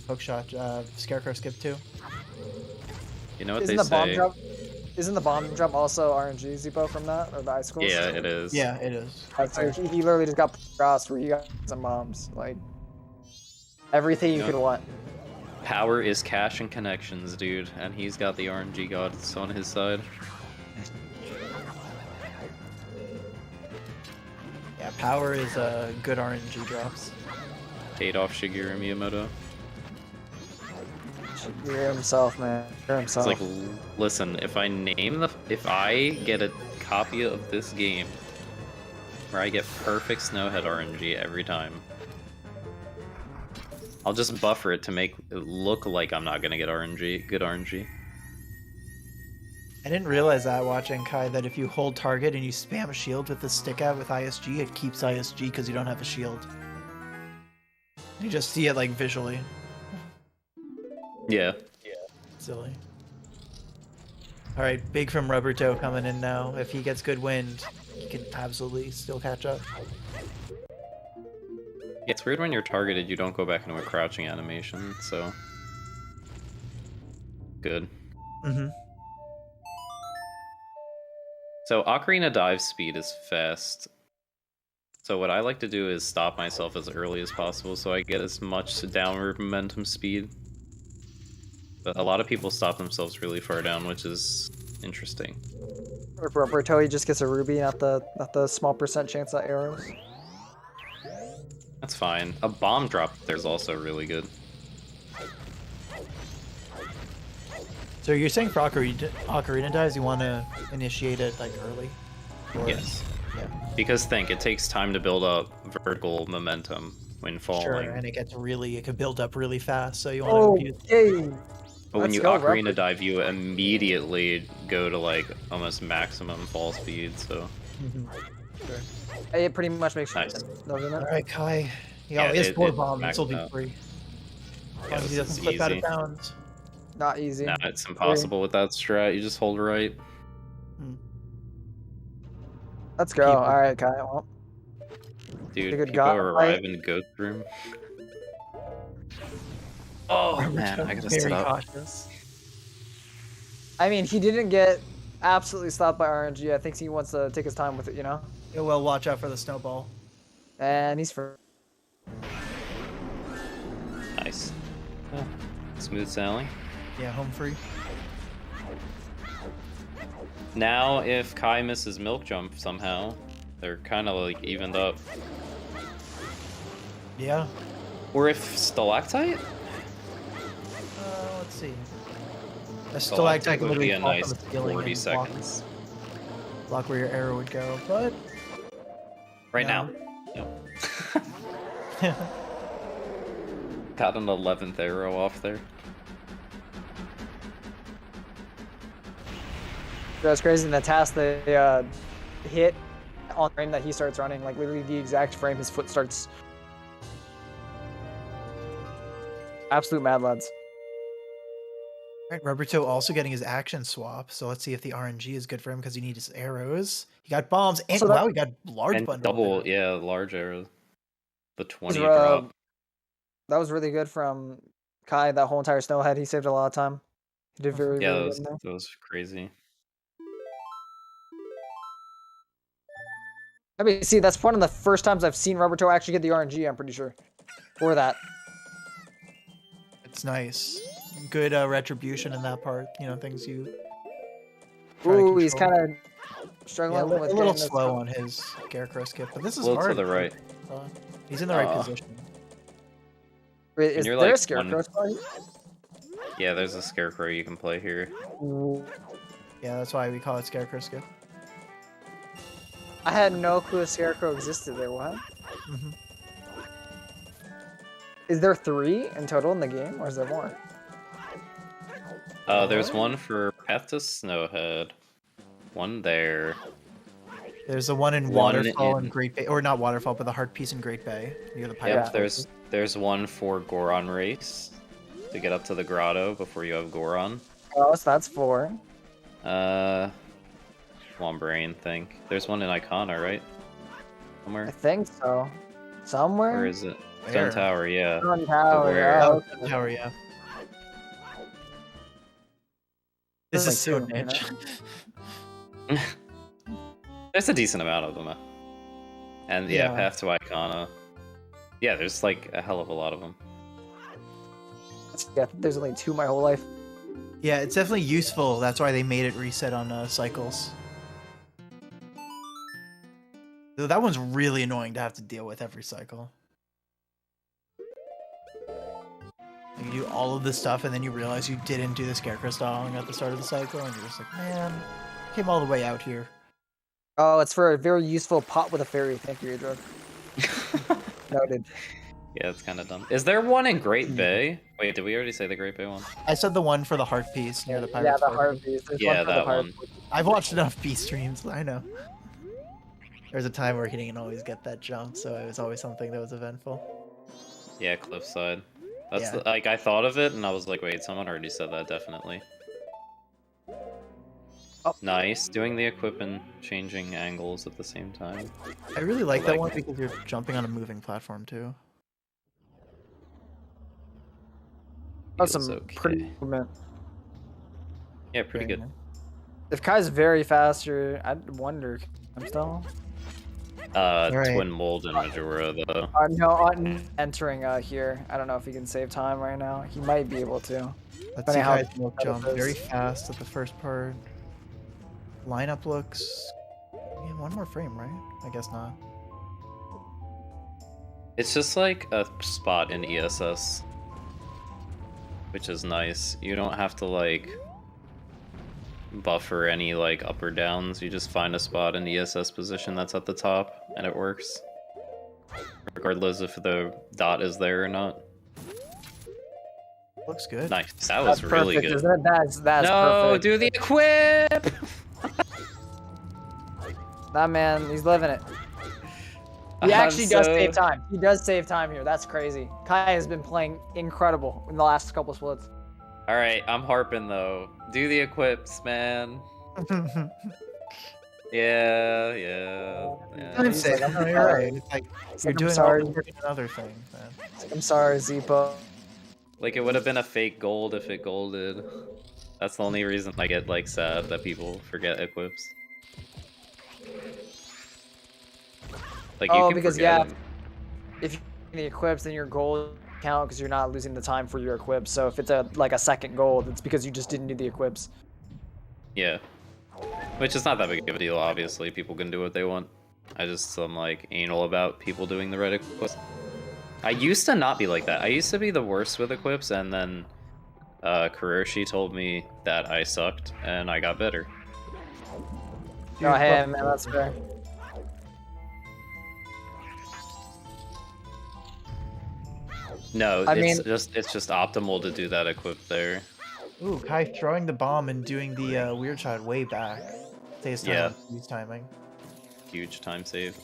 hookshot. Scarecrow skip too. You know what Isn't they the bomb say? jump? Isn't the bomb jump also RNG Zippo from that or the icicles? Yeah, it is. Yeah, it is. So he literally just got crossed where he got some bombs. Like everything you Yeah. could want. Power is cash and connections, dude, and he's got the RNG gods on his side. Yeah, power is good RNG drops. Paid off Shigeru Miyamoto. Hear himself, man. Hear It's himself. like, listen, if I get a copy of this game where I get perfect Snowhead RNG every time, I'll just buffer it to make it look like I'm not gonna get good RNG. I didn't realize that watching Kai, that if you hold target and you spam shield with the stick out with ISG, it keeps ISG because you don't have a shield. You just see it like visually. Yeah. Silly. All right, big from Rubbertoe coming in now. If he gets good wind, he can absolutely still catch up. It's weird when you're targeted, you don't go back into a crouching animation, so... Good. Mm-hmm. So Ocarina dive speed is fast. So what I like to do is stop myself as early as possible so I get as much downward momentum speed. But a lot of people stop themselves really far down, which is interesting. Or Rubbertoe, he just gets a ruby, not the small percent chance at arrows. That's fine. A bomb drop there's also really good. So you're saying for Ocarina dives, you want to initiate it like early? Or... Yes. Yeah. Because think, it takes time to build up vertical momentum when falling. Sure, and it could build up really fast, so you want to Okay. But when Let's you go, Ocarina Rubber. dive, you immediately go to like almost maximum fall speed, so... Sure. It pretty much makes Nice. sense, doesn't it? Alright, Kai. Yeah, He has 4 it bombs, this will be maxed out. free. As Yeah, long as he this doesn't is slip out of easy. bounds. Not easy. Nah, it's impossible with that strat, you just hold right. Let's go. Keep it. All right, Kai. Well, Dude, Good people God, arrive in the ghost room. Oh man, I gotta Very sit up. cautious. I mean, he didn't get absolutely stopped by RNG. I think he wants to take his time with it, you know? Yeah, well, watch out for the snowball. And he's for. Nice. Yeah. Smooth sailing. Yeah, home free. Now, if Kai misses milk jump somehow, they're kind of like evened up. Yeah. Or if stalactite? Let's see. A Stalactite stalactite can would be literally a fall nice from the ceiling 40 and seconds. block where your arrow would go, but... Right No. now. No. Got an 11th arrow off there. That's crazy. In the task, they hit on the frame that he starts running, like literally the exact frame his foot starts. Absolute mad lads. Right, Rubbertoe also getting his action swap, so let's see if the RNG is good for him because he needs his arrows. He got bombs, and So that- wow, he got large And bundle. double, there. yeah, large arrow. The 20 Uh, drop. That was really good from Kai. That whole entire snowhead, he saved a lot of time. He did very, Yeah, very that good was, in there. that was crazy. I mean, see, that's one of the first times I've seen Rubbertoe actually get the RNG, I'm pretty sure. For that. It's nice. Good retribution in that part. You know, things you. try to Ooh, he's control. kind of Yeah, struggling a with little getting this slow up. on his scarecrow skip, but this A is little hard. to the right. He's in the right Aw. position. Wait, is you're there a like scarecrow spot here? Yeah, there's a scarecrow you can play here. Ooh. Yeah, that's why we call it scarecrow skip. I had no clue a scarecrow existed there. What? hmm Is there 3 in total in the game, or is there more? There's one for Path to Snowhead. One there. There's the one in One Waterfall in- and Great Bay, or not Waterfall, but the Heart Piece in Great Bay near the pirate. Yep, there's one for Goron Race to get up to the grotto before you have Goron. Oh, so that's 4. One brain think. There's one in Icona, right? I Somewhere. think so. Somewhere? Where is it? Where? Stone Tower, yeah. Stone Tower. where? Oh, Oh, Tower, yeah. This There's is so like 2, you niche. There's a decent amount of them. And yeah, Yeah. Path to Icona. Yeah, there's like a hell of a lot of them. yeah, there's only 2 my whole life. Yeah, it's definitely useful. That's why they made it reset on cycles. Though that one's really annoying to have to deal with every cycle. You do all of this stuff and then you realize you didn't do the scarecrow stalling at the start of the cycle and you're just like, man, came all the way out here. Oh, it's for a very useful pot with a fairy. Thank you, Adrian. Noted. Yeah, it's kind of dumb. Is there one in Great Bay? Wait, did we already say the Great Bay one? I said the one for the heart piece near the pirate. Yeah, the fort. hard piece. There's Yeah, one for the that pirate one. fort. I've watched enough Beast streams, I know. There's a time where he didn't always get that jump, so it was always something that was eventful. Yeah, cliffside. That's Yeah. the, like I thought of it and I was like, wait, someone already said that definitely. Oh. Nice, doing the equip and changing angles at the same time. I really like I that like one it. because you're jumping on a moving platform too. That's Feels some okay. pretty movement. Yeah, pretty Very good. nice. If Kai's very fast here, I'd wonder. I'm still. Right. Twin mold and Majora though. No, entering here. I don't know if he can save time right now. He might be able to. Let's see Funny how Kai's milk that jump. is. Very fast at the first part. Lineup looks. Yeah, one more frame, right? I guess not. It's just like a spot in ESS, which is nice. You don't have to like buffer any like up or downs. You just find a spot in ESS position that's at the top, and it works, regardless if the dot is there or not. Looks good. Nice. That was That's really perfect, good. isn't it? That's No, perfect. do the equip. That man, he's living it. He actually does save time. He does save time here. That's crazy. Kai has been playing incredible in the last couple splits. All right, I'm harping though. Do the equips, man. Yeah. I'm He's saying, like, I'm you're right. It's like you're I'm doing sorry. all the work in another thing. Man. I'm sorry, Zipo. Like it would have been a fake gold if it golded. That's the only reason I get like sad that people forget equips. Like you Oh, can because forget yeah, them. if you the equips, then your gold count because you're not losing the time for your equips. So if it's like a second gold, it's because you just didn't do the equips. Yeah. Which is not that big of a deal, obviously. People can do what they want. I'm like anal about people doing the red equips. I used to not be like that. I used to be the worst with equips, and then Kuroshi told me that I sucked, and I got better. Oh, hey, man, that's fair. No, I it's mean- just optimal to do that equip there. Ooh, Kai throwing the bomb and doing the weird shot way back. Saves time. Yeah. Use timing. Huge time save.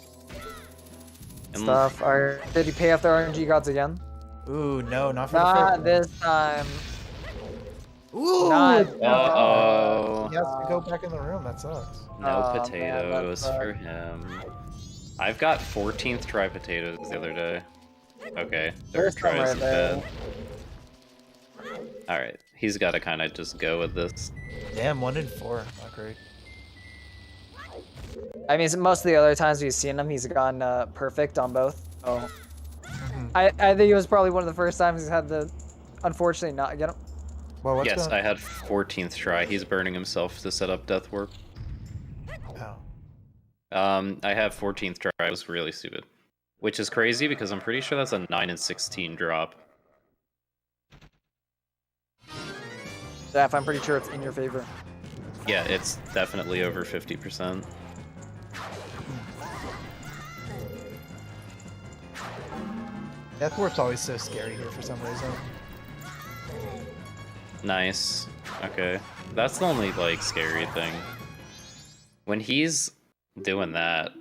And Stuff. Alright, did he pay off the RNG gods again? Ooh, no, not for the Not first this time. one. Ooh! Not- Uh-oh. He has to go back in the room. That sucks. No Oh, man, potatoes that's, for him. I've got 14th try potatoes the other day. Okay, There's third try some isn't right there. bad. Alright, he's got to kind of just go with this. Damn, 1 in 4. Not great. I mean, most of the other times we've seen him, he's gone perfect on both. So Mhm. I think it was probably one of the first times he's had to, unfortunately, not get him. Well, what's Yes, going I had 14th try. He's burning himself to set up death warp. Oh. I have 14th try. It was really stupid. Which is crazy because I'm pretty sure that's a 9 and 16 drop. Zaf, I'm pretty sure it's in your favor. Yeah, it's definitely over 50%. Death Warp's always so scary here for some reason. Nice. Okay. That's the only, like, scary thing. When he's doing that...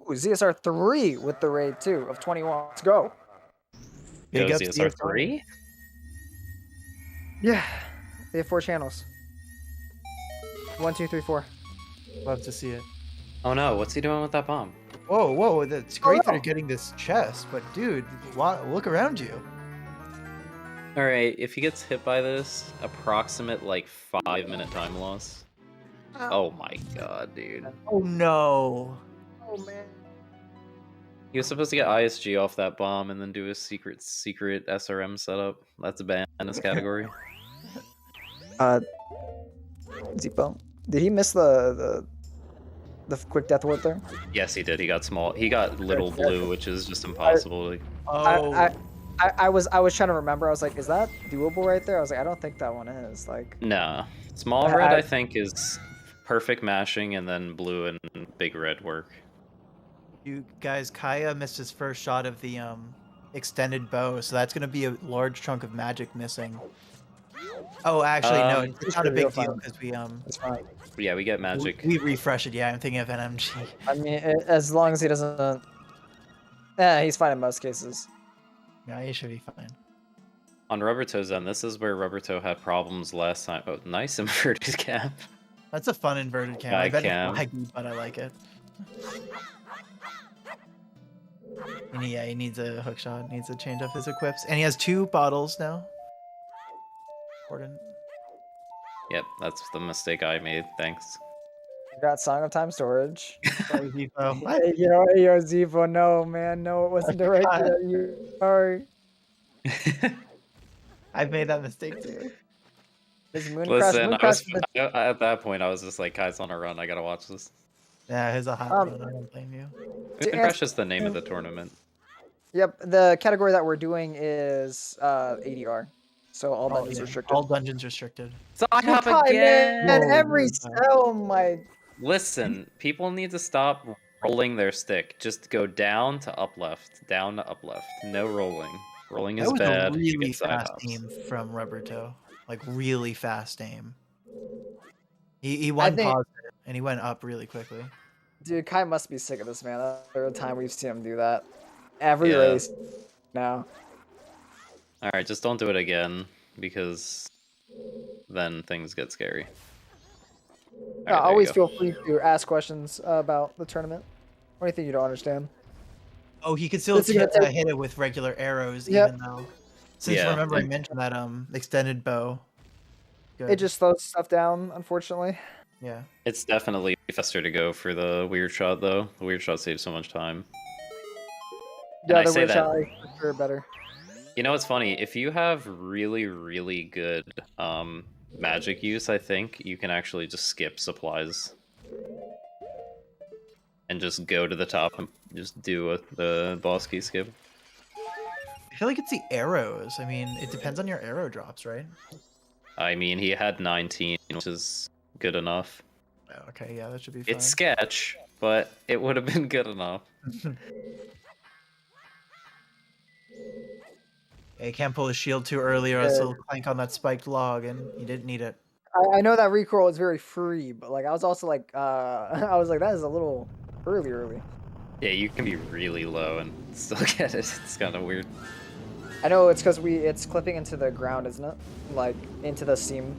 Ooh, ZSR 3 with the raid too of 21. Let's go. Big Goes ups ZSR DSR. 3? Yeah. They have 4 channels. 1, 2, 3, 4. Love to see it. Oh no, what's he doing with that bomb? Whoa, whoa, that's great that no. you're getting this chest, but dude, look around you. Alright, if he gets hit by this, approximate, like, 5-minute time loss. Oh my god, dude. Oh no. Oh man. He was supposed to get ISG off that bomb and then do a secret SRM setup. That's a ban in this category. Zipo. Did he miss the quick death ward there? Yes, he did. He got small. He got little blue, which is just impossible. Like, Oh. I was trying to remember. I was like, is that doable right there? I was like, I don't think that one is. Like, nah. Small red, I think, is perfect mashing, and then blue and big red work. You guys, Kaya missed his first shot of the extended bow, so that's gonna be a large chunk of magic missing. Oh, actually, no, it's not a big deal because we it's fine. Yeah, we get magic. we refresh it. Yeah, I'm thinking of NMG. I mean, as long as he doesn't. Yeah, he's fine in most cases. Yeah, you should be fine. On Rubbertoe's end, this is where Rubbertoe had problems last time. Oh, nice inverted cap. That's a fun inverted cam. I bet it's laggy, but I like it. And yeah, he needs a hook shot, needs to change up his equips. And he has 2 bottles now. Important. Yep, that's the mistake I made. Thanks. You got Song of Time Storage. Sorry, Zepho. Hey, yo, Zepho, no, man, no, it wasn't the right you. Sorry. I've made that mistake too. This MoonCrash, Listen, MoonCrash at that point, I was just like, Kai's on a run. I gotta watch this. Yeah, he's a hot one. I don't blame you. MoonCrash is the name of the tournament. Yep, the category that we're doing is ADR. So all dungeons restricted. All dungeons restricted. So I have again. Man, oh my. Listen, people need to stop rolling their stick. Just go down to up left, down to up left. No rolling. Rolling is bad. That was a really fast aim from Rubbertoe. Like really fast aim. He won positive and he went up really quickly. Dude, Kai must be sick of this, man. That's the third time we've seen him do that. Every race now. Alright, just don't do it again, because then things get scary. Right, always feel free to ask questions about the tournament. Or anything you don't understand. Oh, he could still hit it with regular arrows, even though... Since remember I mentioned that extended bow. Good. It just slows stuff down, unfortunately. Yeah. It's definitely faster to go for the weird shot, though. The weird shot saves so much time. Yeah, the weird shot is for sure better. You know what's funny? If you have really, really good magic use, I think you can actually just skip supplies. And just go to the top and just do the boss key skip. I feel like it's the arrows. I mean, it depends on your arrow drops, right? I mean, he had 19, which is good enough. Okay, yeah, that should be fine. It's sketch, but it would have been good enough. Yeah, you can't pull his shield too early or else he'll clank on that spiked log, and you didn't need it. I know that recoil is very free, but like I was also like, I was like, that is a little early. Yeah, you can be really low and still get it. It's kind of weird. I know it's because it's clipping into the ground, isn't it? Like into the seam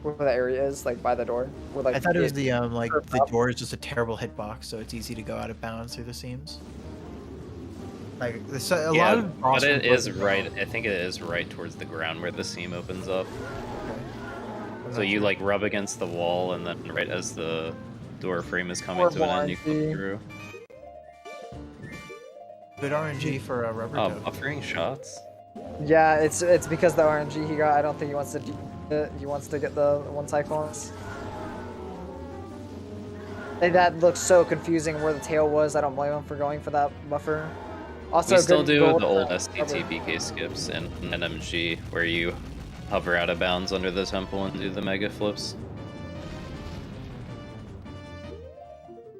where the area is, like by the door. Where, like, I thought it was the like the door is just a terrible hitbox, so it's easy to go out of bounds through the seams. Like a lot of but it is right. I think it is right towards the ground where the seam opens up. Okay. So you like rub against the wall, and then right as the door frame is coming to an end, you clip through. Good RNG for Rubbertoe. Buffering shots. Yeah, it's because the RNG he got. I don't think he wants to. He wants to get the one cyclones. And that looks so confusing where the tail was. I don't blame him for going for that buffer. Also, we still do the old STT BK skips in NMG where you hover out of bounds under the temple and do the mega flips.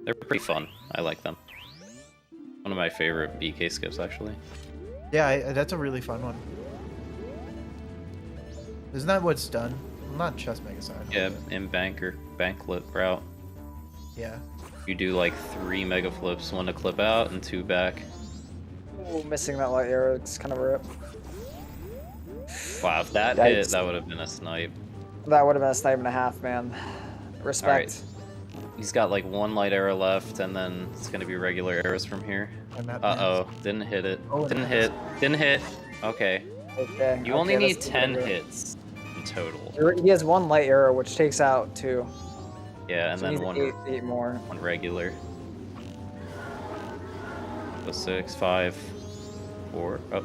They're pretty fun. I like them. One of my favorite BK skips, actually. Yeah, that's a really fun one. Isn't that what's done? Well, not chest mega side. Yeah, in banklet route. Yeah. You do like 3 mega flips, 1 to clip out and 2 back. Ooh, missing that light arrow, it's kind of a rip. Wow, if that hit, that would have been a snipe. That would have been a snipe and a half, man. Respect. Alright. He's got like 1 light arrow left, and then it's gonna be regular arrows from here. Uh-oh, didn't hit it. Didn't hit. Okay. Okay. You only need 10 hits in total. He has 1 light arrow, which takes out 2. Yeah, and so then eight more. 1 regular. So 6, 5, 4, up.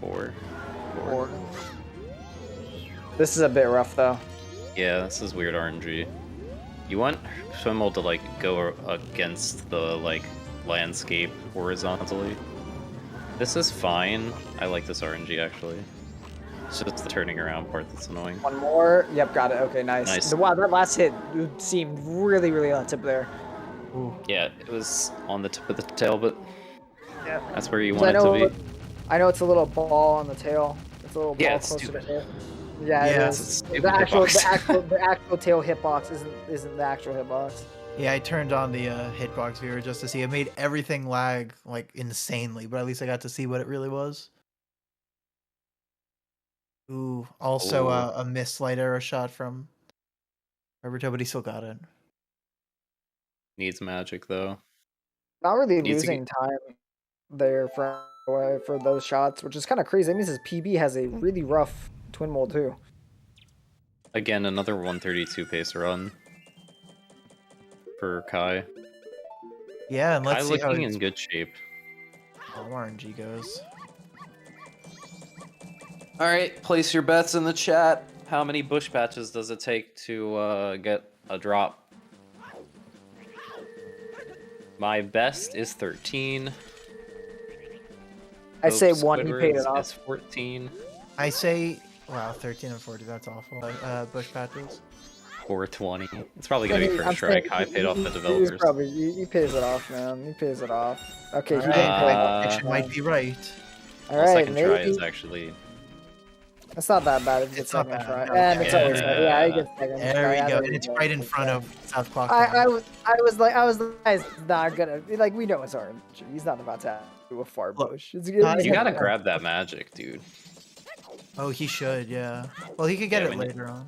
4. This is a bit rough, though. Yeah, this is weird RNG. You want Swimmel to like go against the like landscape horizontally. This is fine. I like this RNG actually. It's just the turning around part that's annoying. 1 more. Yep, got it. Okay, nice. Wow, that last hit seemed really, really on the tip there. Ooh. Yeah, it was on the tip of the tail, but yeah, that's where you want it to be. I know it's a little ball on the tail. It's a little ball closer to hit. Yeah, it is. The actual tail hitbox isn't the actual hitbox. Yeah, I turned on the hitbox viewer just to see. It made everything lag like insanely, but at least I got to see what it really was. Ooh, also Ooh. a missed light arrow shot from Rubbertoe, but he still got it. Needs magic though. Not really Needs to losing time there for those shots, which is kind of crazy. That means his PB has a really rough twin mold too. Again, another 132 pace run for Kai. Yeah, and Kai let's see how looking his in good shape. RNG goes. All right, place your bets in the chat. How many bush patches does it take to get a drop? My best is 13. I say Hope 1. He paid it Squidward's off. is 14. I say, wow, 13 and 40. That's awful. Bush patches. 420. It's probably gonna be I'm first strike. Kai paid off the He's developers. probably he pays it off, man. He pays it off. Okay, he Alright, didn't pay it off. prediction might be right. All Well, right, second try maybe. is actually. It's not that bad if you get It's not second bad, try. no. And it's always Yeah. yeah, he gets second There try. we go, There and it's right in front of South Clock. I was like, it's not gonna like we know it's orange. He's not about to do a far Look, bush. It's You gotta grab that magic, dude. Oh, he should, yeah. Well, he could get Yeah, it when you- later on.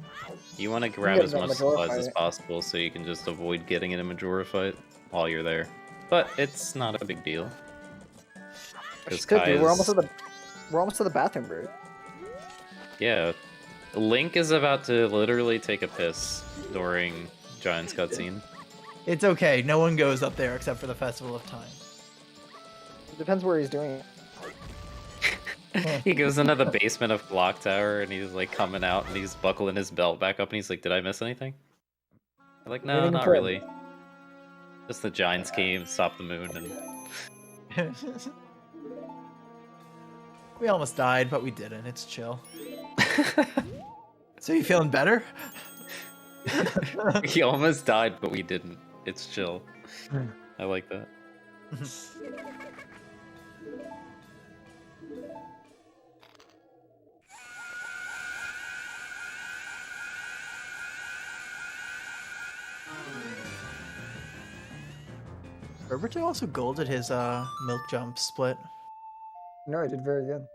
You want to grab get as it in much Majora supplies as fight. possible so you can just avoid getting in a Majora fight while you're there. But it's not a big deal. Because Could Kai be. is... We're almost to the bathroom break. Yeah. Link is about to literally take a piss during Giant's cutscene. It's okay. No one goes up there except for the Festival of Time. It depends where he's doing it. He goes into the basement of Clock Tower and he's like coming out and he's buckling his belt back up and he's like, did I miss anything? I'm like, no, Anything not important? really. Just the Giants came, stopped the moon, and We almost died, but we didn't. It's chill. So you feeling better? he almost died, but we didn't. It's chill. I like that. Rubbertoe also golded his milk jump split. No, he did very good.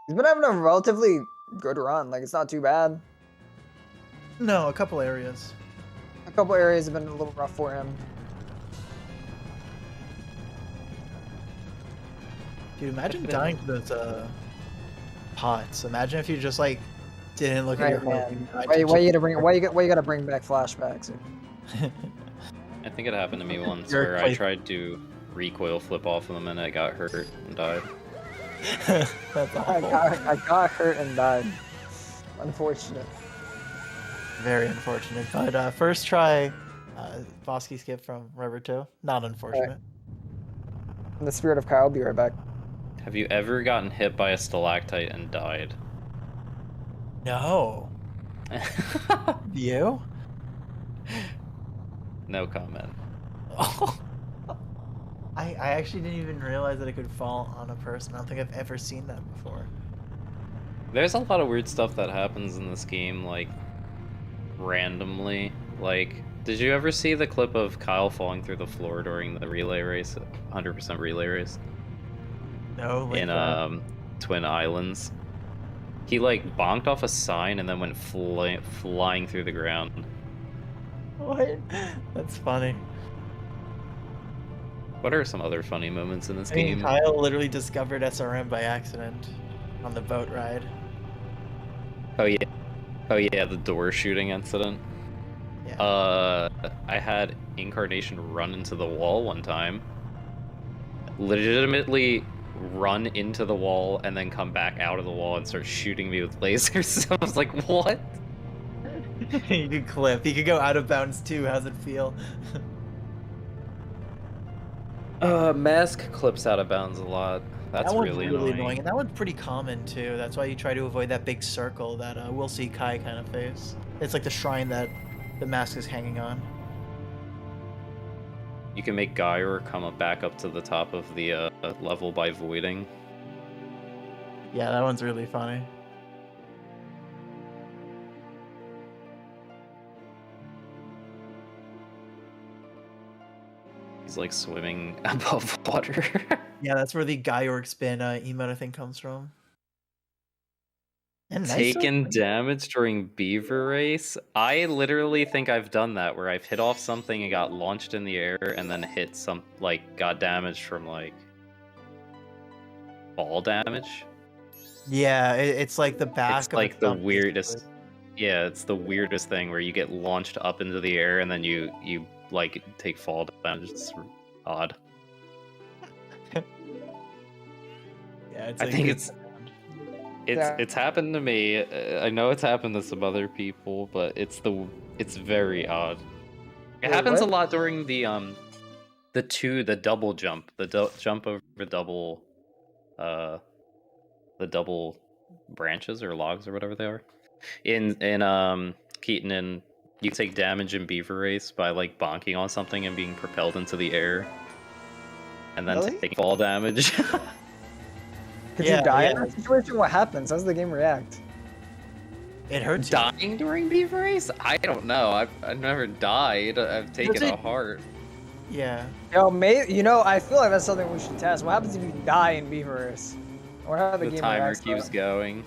He's been having a relatively good run. Like it's not too bad. No, a couple areas. A couple areas have been a little rough for him. Dude, imagine dying to those pots. Imagine if you just like didn't look at your Right, phone. man. Why you gotta bring back flashbacks? I think it happened to me once You're where I quite- tried to recoil flip off of them and I got hurt and died. That's I awful. got hurt and died. Unfortunate. Very unfortunate. But first try, Bosky skip from Rubbertoe. Not unfortunate. In the spirit of Kyle, I'll be right back. Have you ever gotten hit by a stalactite and died? No. You? No comment. I actually didn't even realize that it could fall on a person. I don't think I've ever seen that before. There's a lot of weird stuff that happens in this game, like, randomly. Like, did you ever see the clip of Kyle falling through the floor during the relay race, 100% relay race? No, like In, Twin Islands? He, like, bonked off a sign and then went flying through the ground. What? That's funny. What are some other funny moments in this I mean, game? Kyle literally discovered SRM by accident on the boat ride. Oh yeah. Oh yeah, the door shooting incident. Yeah. I had Incarnation run into the wall one time. Legitimately run into the wall and then come back out of the wall and start shooting me with lasers. I was like, what? He could clip. He could go out of bounds too. How's it feel? Mask clips out of bounds a lot. That's that one's really annoying. annoying. And that one's pretty common too. That's why you try to avoid that big circle that we'll see Kai kind of face. It's like the shrine that the mask is hanging on. You can make Gyre come back up to the top of the level by voiding. Yeah, that one's really funny. He's like swimming above water. Yeah, that's where the Georg spin emote I think comes from. And nice Taken damage during Beaver Race? I literally think I've done that, where I've hit off something and got launched in the air and then hit some, like, got damaged from, like, fall damage. Yeah, it's like the back It's of like a the thumb weirdest. basically. Yeah, it's the weirdest thing where you get launched up into the air and then you like take fall damage. It's odd. Yeah, it's I like think good it's sound. it's happened to me. I know it's happened to some other people, but it's very odd. It Wait, happens what? a lot during the double jump, jump over the double branches or logs or whatever they are. In Keaton, and you take damage in Beaver Race by like bonking on something and being propelled into the air, and then Really? taking fall damage. Could Yeah, you die yeah. in that situation? What happens? How does the game react? It hurts you. Dying during Beaver Race? I don't know. I've never died. I've taken a heart. Yeah. Yo, I feel like that's something we should test. What happens if you die in Beaver Race? I wonder how the The game timer reacts to keeps that. It going.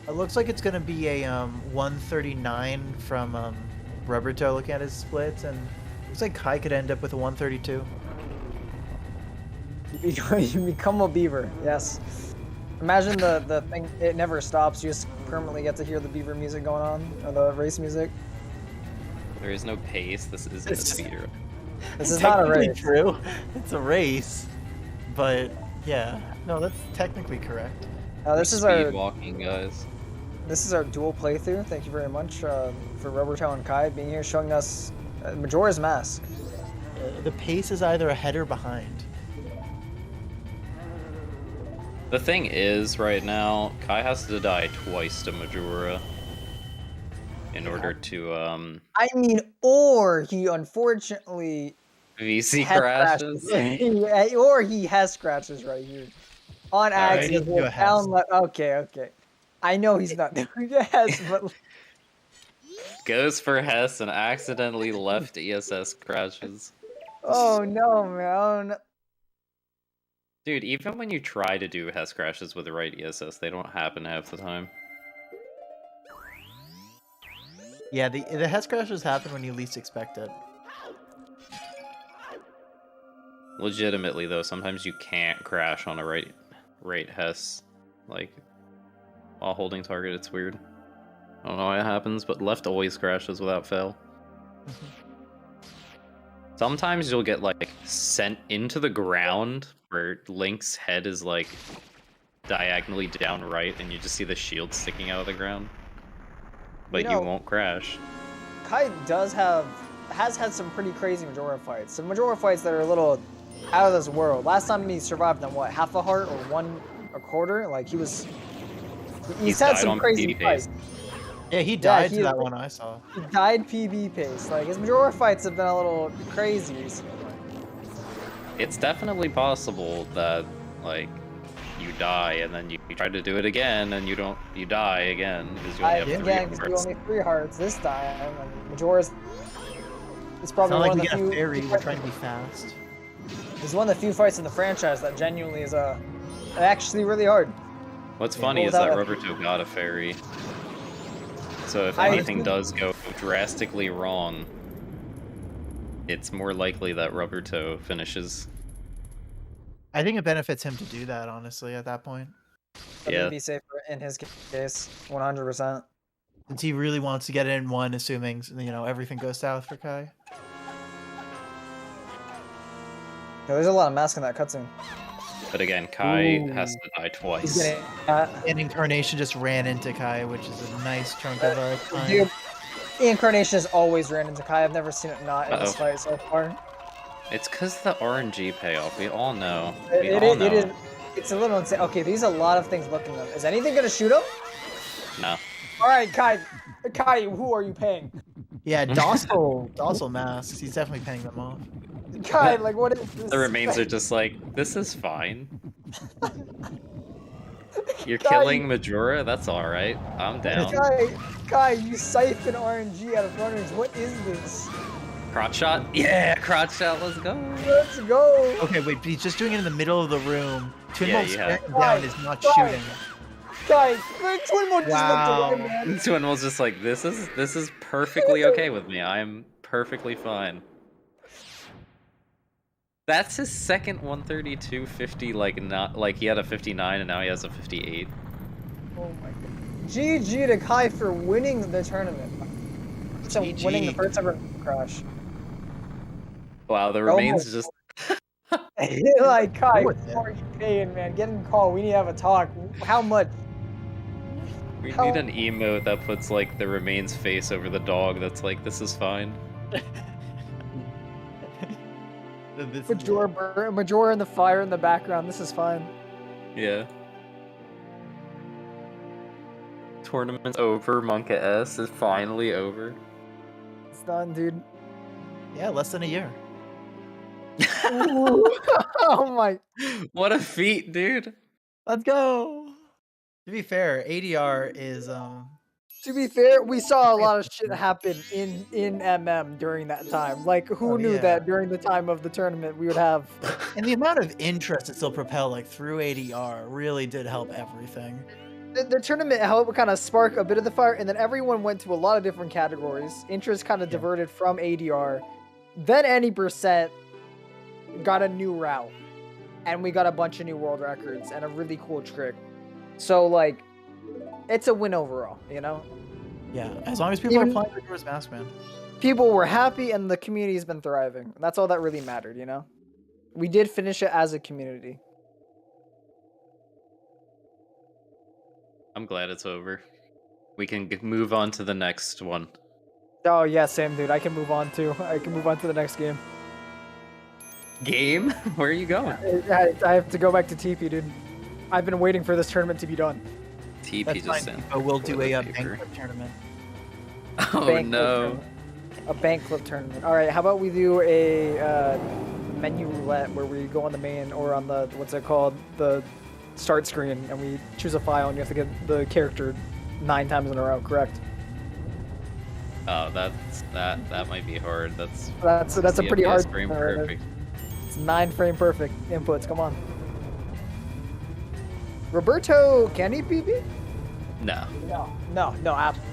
looks like it's gonna be a 139 from Rubbertoe looking at his splits, and looks like Kai could end up with a 132. You become a beaver, yes. Imagine the thing, it never stops. You just permanently get to hear the beaver music going on, or the race music. There is no pace. This isn't a It's- speedrun. This is not a Technically race. true. It's a race, but yeah, no, that's technically correct. This is Speed our walking, guys. dual playthrough. Thank you very much for Rubbertoe and Kai being here, showing us Majora's Mask. The pace is either ahead or behind. The thing is, right now, Kai has to die twice to Majora in order to I mean, or he unfortunately VC has crashes. Yeah, or he has scratches right here on Alright, accident. he can do a Down okay. I know he's not doing yes, but Goes for Hess and accidentally left ESS crashes. oh no, man. Dude, even when you try to do Hess crashes with the right ESS, they don't happen half the time. Yeah, the Hess crashes happen when you least expect it. Legitimately, though, sometimes you can't crash on a right Hess, like, while holding target. It's weird. I don't know why it happens, but left always crashes without fail. Sometimes you'll get, like, sent into the ground where Link's head is, like, diagonally down right, and you just see the shield sticking out of the ground. But you won't crash. Kai has had some pretty crazy Majora fights. Some Majora fights that are a little out of this world. Last time he survived on what, half a heart or 1/4? Like he's had died some on crazy PB fights. pace. Yeah, he died he- to that one I saw. He died PB pace. Like his Majora fights have been a little crazy recently. It's definitely possible that, like, you die and then you try to do it again and you die again because you only have 3 Again, because you hearts. only 3 hearts this time. And Majora's it's It's probably not like one we of the get few. a fairy, we're trying to be fast. It's one of the few fights in the franchise that genuinely is actually really hard. What's funny is without that a- Rubbertoe got a fairy. So if I- anything does go drastically wrong, it's more likely that Rubbertoe finishes. I think it benefits him to do that, honestly, at that point. But Yeah. it'd be safer in his case, 100%. Since he really wants to get it in one, assuming, everything goes south for Kai. Yeah, there's a lot of mask in that cutscene. But again, Kai Ooh. has to die He's twice. getting And Incarnation just ran into Kai, which is a nice chunk of our time. Dude, the Incarnation has always ran into Kai. I've never seen it not in this Uh-oh. fight so far. It's because the RNG payoff. We all know. It is. It's a little insane. Okay, there's a lot of things looking at. Is anything gonna shoot him? No. All right, Kai, who are you paying? Yeah, docile masks. He's definitely paying them off. Kai, like what is this? The remains are just like, this is fine. You're Kai, killing Majora? That's alright. I'm down. Kai, you siphon RNG out of runners. What is this? Crotch shot? Yeah, crotch shot, let's go. Let's go. Okay, wait, he's just doing it in the middle of the room. Twin Yeah, Wolf you have- staring down is not Guys. shooting. Guys, the Twin Wolf just Wow. looked away, man. Twin was just like, this is perfectly okay with me. I'm perfectly fine. That's his second 132-50, like not like he had a 59 and now he has a 58. Oh my god. GG to Kai for winning the tournament. So GG. winning the first ever crash. Wow, the remains just Like Kai, What's what are you paying, man? Get in the call. We need to have a talk. How much? we How- need an emote that puts like the remains face over the dog that's like, this is fine. Majora and the fire in the background. This is fine. Yeah. Tournament's over, Monka S is finally over. It's done, dude. Yeah, less than a year. Ooh. Oh my. What a feat, dude. Let's go. To be fair, ADR is To be fair, we saw a lot of shit happen in MM during that time. Like, who Oh, knew yeah. that during the time of the tournament we would have? and the amount of interest it still propelled like through ADR really did help everything. The tournament helped kind of spark a bit of the fire, and then everyone went to a lot of different categories. Interest kind of diverted from ADR. Then any percent got a new route, and we got a bunch of new world records and a really cool trick. So like, it's a win overall, you know. Yeah, as long as people Even- are playing Majora's Mask, man. People were happy, and the community's been thriving. That's all that really mattered, you know. We did finish it as a community. I'm glad it's over. We can move on to the next one. Oh yeah, same dude. I can move on too. I can move on to the next game. Game? Where are you going? I have to go back to TP, dude. I've been waiting for this tournament to be done. TP That's just fine. sent. But we'll do a toilet paper. banquet tournament. Oh Bank no. clip tournament. A bank clip tournament. All right, how about we do a menu roulette where we go on the main or on the what's it called, the start screen, and we choose a file, and you have to get the character 9 times in a row, correct? Oh, that might be hard. That's That's a 60 pretty hard. FPS frame uh, perfect. It's 9 frame perfect inputs. Come on. Roberto, can he PB? No. No, absolutely.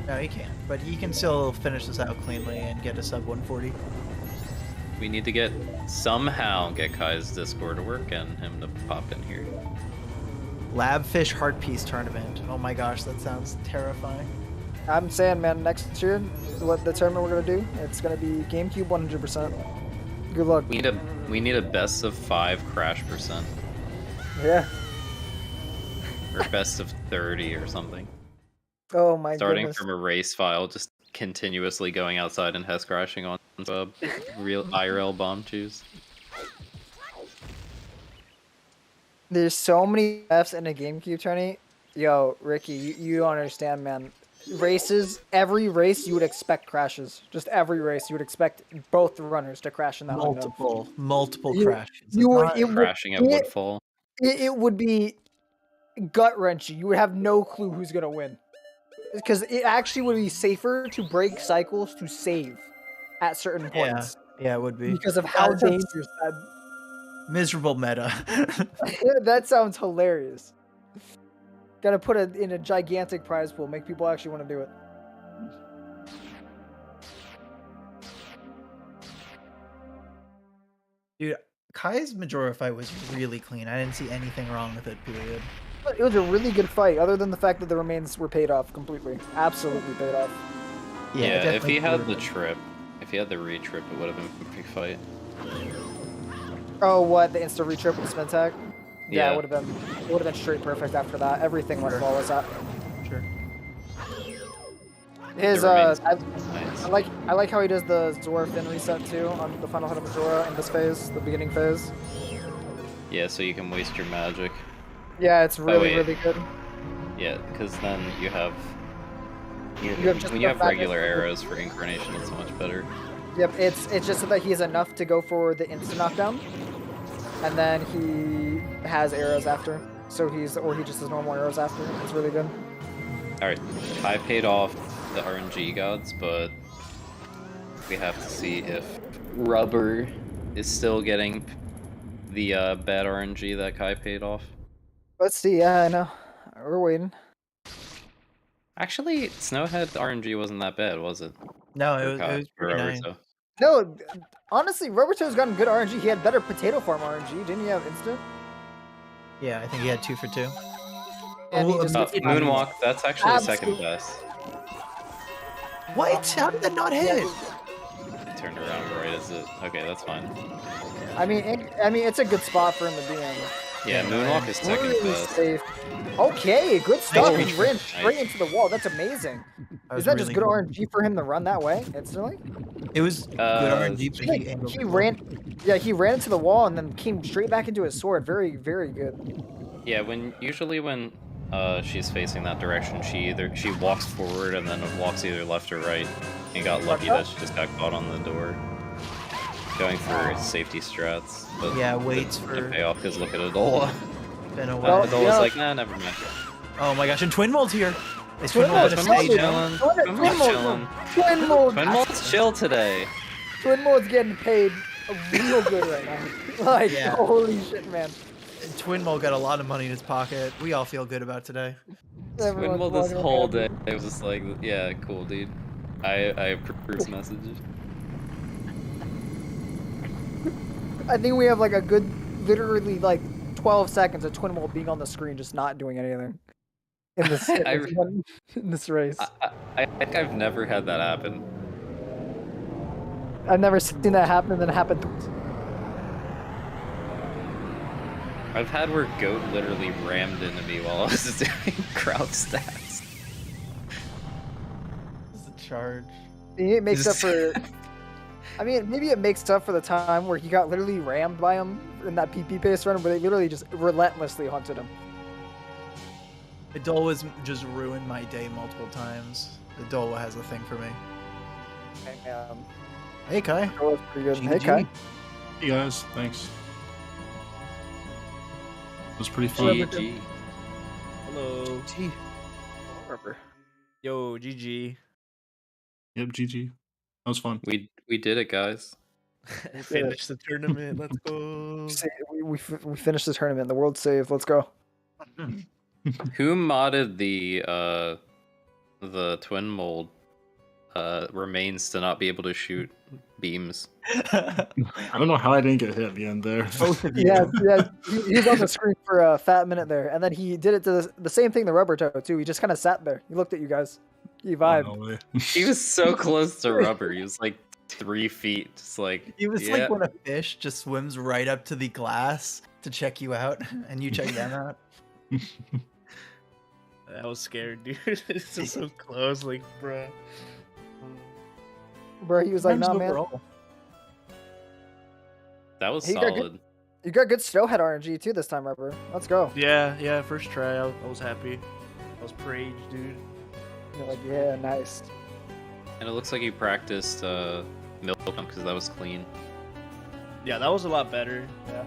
No, he can't. But he can still finish this out cleanly and get a sub 140. We need to somehow get Kai's Discord to work and him to pop in here. Labfish Heart Piece Tournament. Oh my gosh, that sounds terrifying. I'm saying, man, next year, what the tournament we're gonna do, it's gonna be GameCube 100%. Good luck. We need a best of 5 crash percent. Yeah. Or best of 30 or something. Oh my Starting goodness. from a race file, just continuously going outside and Hess crashing on real IRL bomb choose. There's so many Fs in a GameCube tourney. Yo, Ricky, you don't understand, man. Races, every race you would expect crashes. Just every race you would expect both runners to crash in that window. Multiple You- crashes. It's you would- not- it would- Crashing at it- Woodfall. It would be gut wrenching. You would have no clue who's gonna win. Because it actually would be safer to break cycles to save at certain points. yeah, it would be. Because of how That sounds dangerous that. Miserable meta. That sounds hilarious. Gotta put it in a gigantic prize pool, make people actually want to do it. Dude, Kai's Majora fight was really clean. I didn't see anything wrong with it, period. It was a really good fight, other than the fact that the remains were paid off completely. Absolutely paid off. Yeah, if definitely he had cleared the it. trip, if he had the re-trip, it would have been a big fight. Oh, what? The insta retrip with spin tag? Yeah, Yeah. it would have been straight perfect after that. Everything went Sure. flawless. Sure. His The remains- I Nice. like how he does the Zora Fin reset too on the final hit of Majora in this phase, the beginning phase. Yeah, so you can waste your magic. Yeah, it's really wait. really good. Yeah, because then you have have just when you enough have regular magic. arrows for incarnation, it's so much better. Yep, it's just so that he has enough to go for the instant knockdown, and then he has arrows after. So he just has normal arrows after. It's really good. All right, I paid off the RNG gods, but we have to see if Rubber is still getting the bad RNG that Kai paid off. Let's see. Yeah, I know. We're waiting. Actually, Snowhead RNG wasn't that bad, was it? No, For it Kai- was for pretty nice. Rubbertoe. No, honestly, Rubbertoe's gotten good RNG. He had better potato farm RNG. Didn't he have instant? Yeah, I think he had 2 for 2. And he just gets Moonwalk, that's actually second Absolute- best. What? How did that not hit? Turned around right as it. Okay, that's fine. I mean, it's a good spot for him to be in. Yeah, Moonwalk is second Really best. safe. Okay, good stuff. Nice He reach. ran straight into the wall. That's amazing. Is that just good RNG for him to run that way instantly? It was good RNG, but Like, he ran into the wall and then came straight back into his sword. Very, very good. Yeah, usually when she's facing that direction, she walks forward and then walks either left or right. And got lucky that she just got caught on the door. Going for safety strats, but Yeah, waits for didn't pay off because look at Adola. been a Well, while. Adola's yeah. like, nah, never mind. Oh my gosh, and Twin Mold's here. Is Twin Twin Mold Mold, gonna Twin stay Mold's down? chilling. Twin Mold's chilling. Twin Mold. Twin Mold's chill today. Twin Mold's getting paid real good right now. Like, Yeah. holy shit, man. Twin Mold got a lot of money in his pocket. We all feel good about today. Twin Everyone's Mold this walking whole around. day, I was just like, yeah, cool, dude. I approve this message. I think we have like a good, literally like 12 seconds of Twin Mold being on the screen, just not doing anything in this in this race. I think I've never had that happen. I've never seen that happen, and then it happened. I've had where Goat literally rammed into me while I was doing crowd stats. This is a charge. It makes up for. I mean, maybe it makes up for the time where he got literally rammed by him in that PP pace run, where they literally just relentlessly hunted him. Adolwa's just ruined my day multiple times. Adolwa has a thing for me. And, Hey Kai. that was pretty good. Hey, GG. Kai. Hey guys, thanks. It was pretty fun. GG. Hello. Gee. Yo, GG. Yep, GG. That was fun. We did it, guys. Finish the tournament. Let's go. We finished the tournament. The world saved. Let's go. Who modded the twin mold remains to not be able to shoot beams? I don't know how I didn't get hit at the end there. Both of you. Yeah. He was on the screen for a fat minute there, and then he did it to the same thing, the Rubbertoe too. He just kind of sat there. He looked at you guys. He vibed. No way. He was so close to Rubber. He was like 3 feet, just like. He was yeah. like when a fish just swims right up to the glass to check you out, and you check them out. I was scared, dude. It's just so close, like, bruh. Bro, he was like, Times nah, man. overall. That was He got good- solid. You got good Snowhead RNG too this time, Rubber. Let's go. Yeah, first try. I was happy. I was praised, dude. You're like, yeah, nice. And it looks like you practiced milk because that was clean. Yeah, that was a lot better. Oh,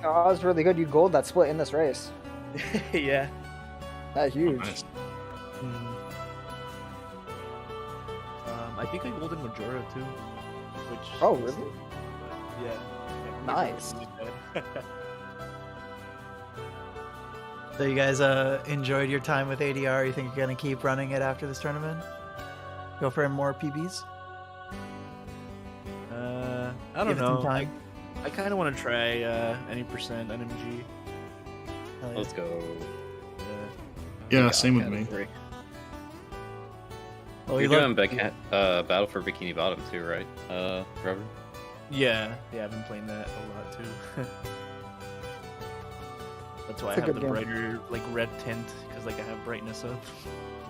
that was really good. You gold that split in this race. Yeah. Yeah. That huge. Nice. I think I golden Majora too. Which. Oh, really? Yeah. Nice. So you guys enjoyed your time with ADR? You think you're gonna keep running it after this tournament? Go for more PBs? I don't Give it some know. time. I kind of want to try any percent NMG. Hell yeah. Let's go. Yeah, same with me. Well, You're you doing look- Battle for Bikini Bottom too, right? Rubber? Yeah, I've been playing that a lot too. That's why It's a I have good the game. brighter, like, red tint, because like I have brightness up.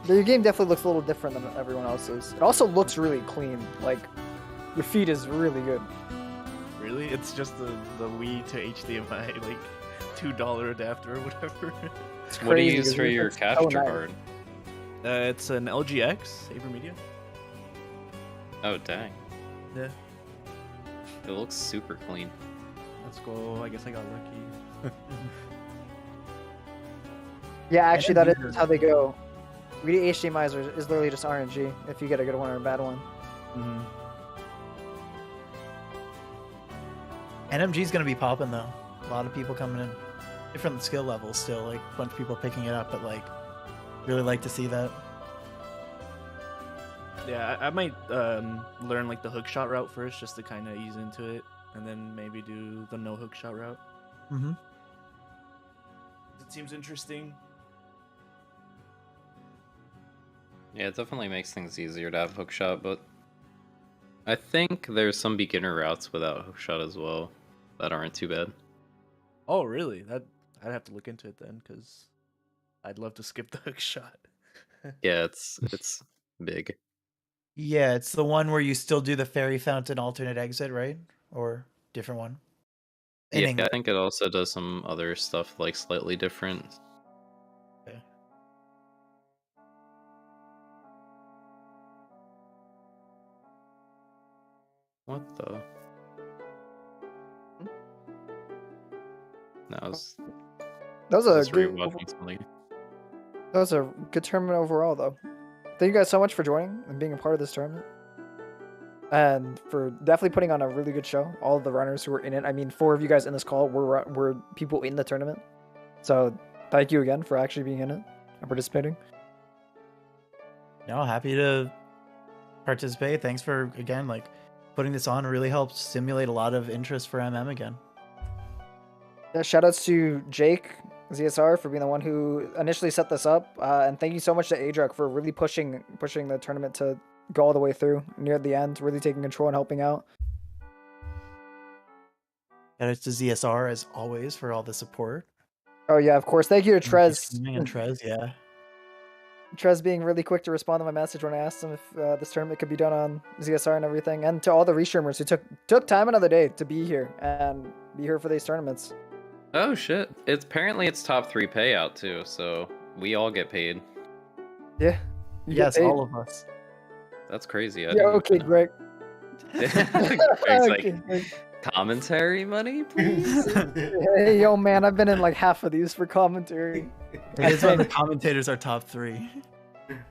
Your game definitely looks a little different than everyone else's. It also looks really clean. Like, your feed is really good. Really? It's just the Wii to HDMI, like, $2 adapter or whatever. It's What do you crazy use 'cause for it your looks so capture nice. card? It's an LGX, AverMedia. Oh, dang. Yeah. It looks super clean. Let's go. I guess I got lucky. Yeah, actually, And that these is are- how they go. HDMI is literally just RNG if you get a good one or a bad one. Mhm. NMG's gonna be popping though. A lot of people coming in. Different skill levels still, like a bunch of people picking it up, but like really like to see that. Yeah, I might learn like the hookshot route first, just to kind of ease into it, and then maybe do the no hookshot route. Mm-hmm. It seems interesting. Yeah, it definitely makes things easier to have hookshot, but I think there's some beginner routes without hookshot as well that aren't too bad. Oh, really? I'd have to look into it then, because I'd love to skip the hookshot. Yeah, it's big. Yeah, it's the one where you still do the fairy fountain alternate exit, right? Or different one? Yeah, I think it also does some other stuff like slightly different. Okay. What the? No, I was That was a just good, rewatching something. that was a good tournament overall, though. Thank you guys so much for joining and being a part of this tournament, and for definitely putting on a really good show. All of the runners who were in it. I mean, 4 of you guys in this call were people in the tournament. So thank you again for actually being in it and participating. No, happy to participate. Thanks for again like putting this on. It really helped stimulate a lot of interest for MM again. Yeah, shoutouts to Jake ZSR for being the one who initially set this up, and thank you so much to ADR for really pushing the tournament to go all the way through near the end, really taking control and helping out. Shoutouts to ZSR as always for all the support. Oh yeah, of course. Thank you to Trez. And Trez, yeah. Trez being really quick to respond to my message when I asked him if this tournament could be done on ZSR and everything, and to all the restreamers who took time another day to be here and be here for these tournaments. Oh shit! Apparently it's top 3 payout too, so we all get paid. Yeah. Yes, all of us. That's crazy. Yeah. Okay, Greg. Greg's Okay, like, commentary money, please. Hey, yo, man, I've been in like half of these for commentary. It is when the commentators are top 3.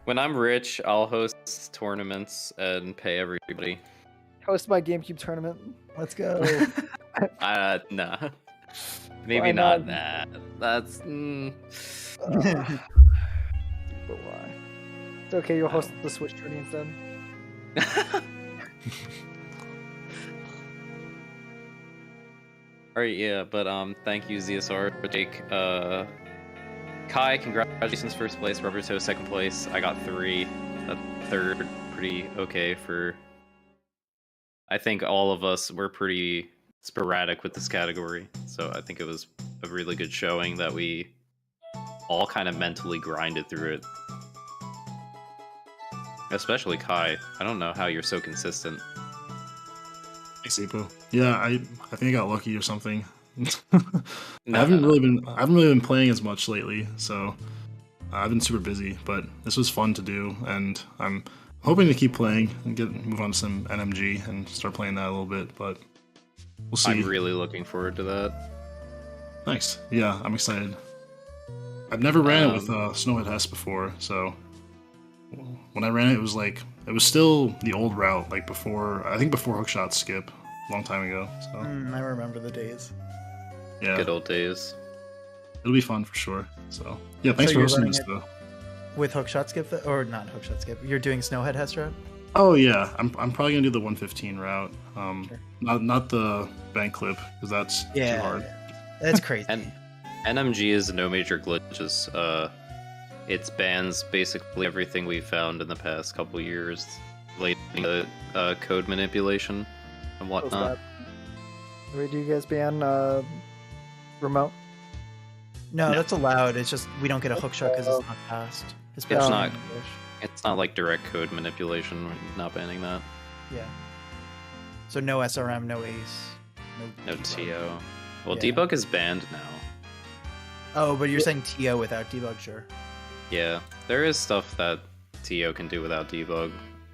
When I'm rich, I'll host tournaments and pay everybody. Host my GameCube tournament. Let's go. Nah. Maybe Why not not? that. That's. But why? It's okay, you'll host the Switch tourney instead. Alright, yeah, but thank you ZSR, Jake. Kai, congratulations, first place. Rubbertoe, second place. I got 3. That third, pretty okay for. I think all of us were pretty sporadic with this category, so I think it was a really good showing that we all kind of mentally grinded through it. Especially Kai. I don't know how you're so consistent. Thanks, Ipo. Yeah, I think I got lucky or something. I No, haven't no. really been playing as much lately, so I've been super busy. But this was fun to do, and I'm hoping to keep playing and move on to some NMG and start playing that a little bit. But we'll see. I'm really looking forward to that. Nice. Yeah, I'm excited. I've never ran it with Snowhead Hess before, so when I ran it, it was still the old route, like before Hookshot Skip, a long time ago. So I remember the days. yeah, Good old days. it'll be fun for sure. So yeah, thanks So for you're hosting running this it- though. With hookshot skip, or not hookshot skip? You're doing Snowhead Hess route? Oh yeah, I'm probably gonna do the 115 route. Sure. Not the bank clip because that's too hard. That's crazy. And NMG is no major glitches. It bans basically everything we've found in the past couple years relating to code manipulation and whatnot. Wait, do you guys ban remote? No, No. that's allowed. It's just we don't get a hookshot because it's not fast. It's especially not. in English. It's not like direct code manipulation. We're not banning that. Yeah. So no SRM, no ACE, No debug. TO. Well, Yeah. debug is banned now. Oh, but you're saying TO without debug, sure. Yeah, there is stuff that TO can do without debug,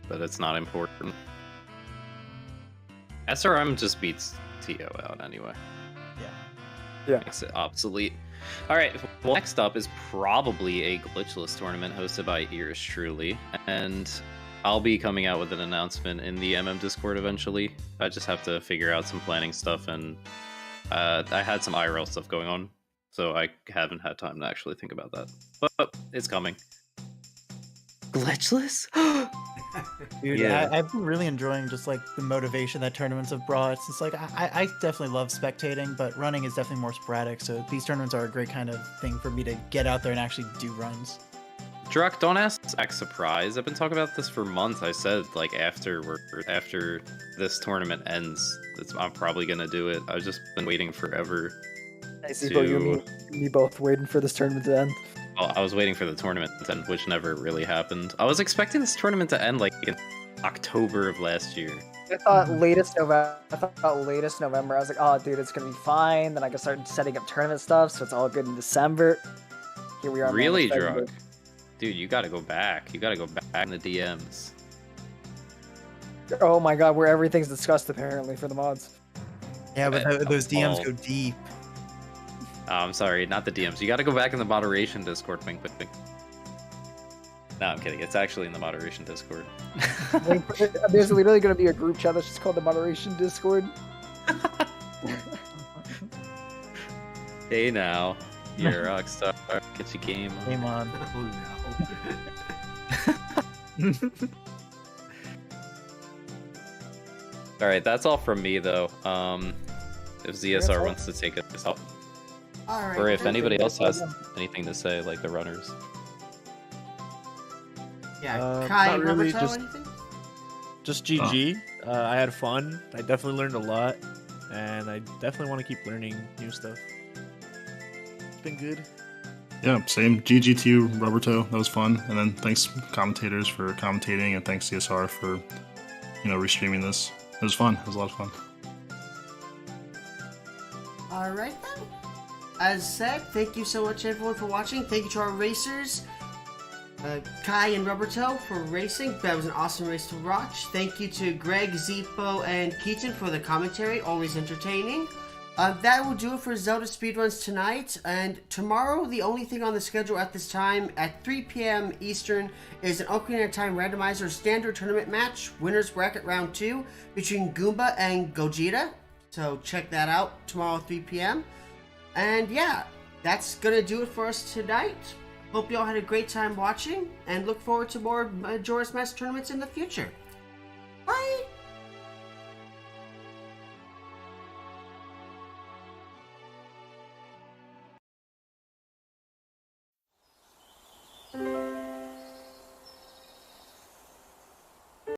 but it's not important. SRM just beats TO out anyway. Yeah. Makes it obsolete. Alright, well, next up is probably a glitchless tournament hosted by yours truly, and I'll be coming out with an announcement in the Discord eventually. I just have to figure out some planning stuff, and I had some IRL stuff going on, so I haven't had time to actually think about that. But it's coming. Glitchless? Dude, Yeah. I've been really enjoying just like the motivation that tournaments have brought. It's like I definitely love spectating, but running is definitely more sporadic. So these tournaments are a great kind of thing for me to get out there and actually do runs. Druck, don't act surprised. I've been talking about this for months. I said like after this tournament ends, I'm probably gonna do it. I've just been waiting forever. I see, bro, you and me both waiting for this tournament to end. Well, I was waiting for the tournament to end, which never really happened. I was expecting this tournament to end like in October of last year. I thought latest November. I was like, oh, dude, it's gonna be fine. Then I can start setting up tournament stuff, so it's all good in December. Here we are. Really, Druck? Dude, you gotta go back. You gotta go back in the DMs. Oh my god, where everything's discussed apparently for the mods. Yeah, but those DMs go deep. Oh, I'm sorry, not the DMs. You gotta go back in the moderation Discord. Wink. No, I'm kidding. It's actually in the moderation Discord. There's literally gonna be a group chat that's just called the moderation Discord. Hey now, you're a rock star. Get your game on. Game on. Oh no. Alright, that's all from me though. If ZSR wants to take us out. Alright. Or if anybody else has anything to say, like the runners. Yeah, Kai, not really, Rubbertoe, just- anything? Just GG. I had fun. I definitely learned a lot, and I definitely want to keep learning new stuff. It's been good. Yeah, same. GG to you, Rubbertoe. That was fun. And then thanks commentators for commentating, and thanks CSR for, restreaming this. It was fun. It was a lot of fun. Alright then. As said, thank you so much everyone for watching. Thank you to our racers, Kai and Rubbertoe, for racing. That was an awesome race to watch. Thank you to Greg, Zippo, and Keaton for the commentary. Always entertaining. That will do it for Zelda Speedruns tonight. And tomorrow, the only thing on the schedule at this time, at 3 p.m. Eastern, is an Ocarina of Time Randomizer Standard Tournament match, Winners Bracket Round 2, between Goomba and Gogeta. So check that out tomorrow at 3 p.m. And yeah, that's gonna do it for us tonight. Hope you all had a great time watching, and look forward to more Majora's Mask tournaments in the future.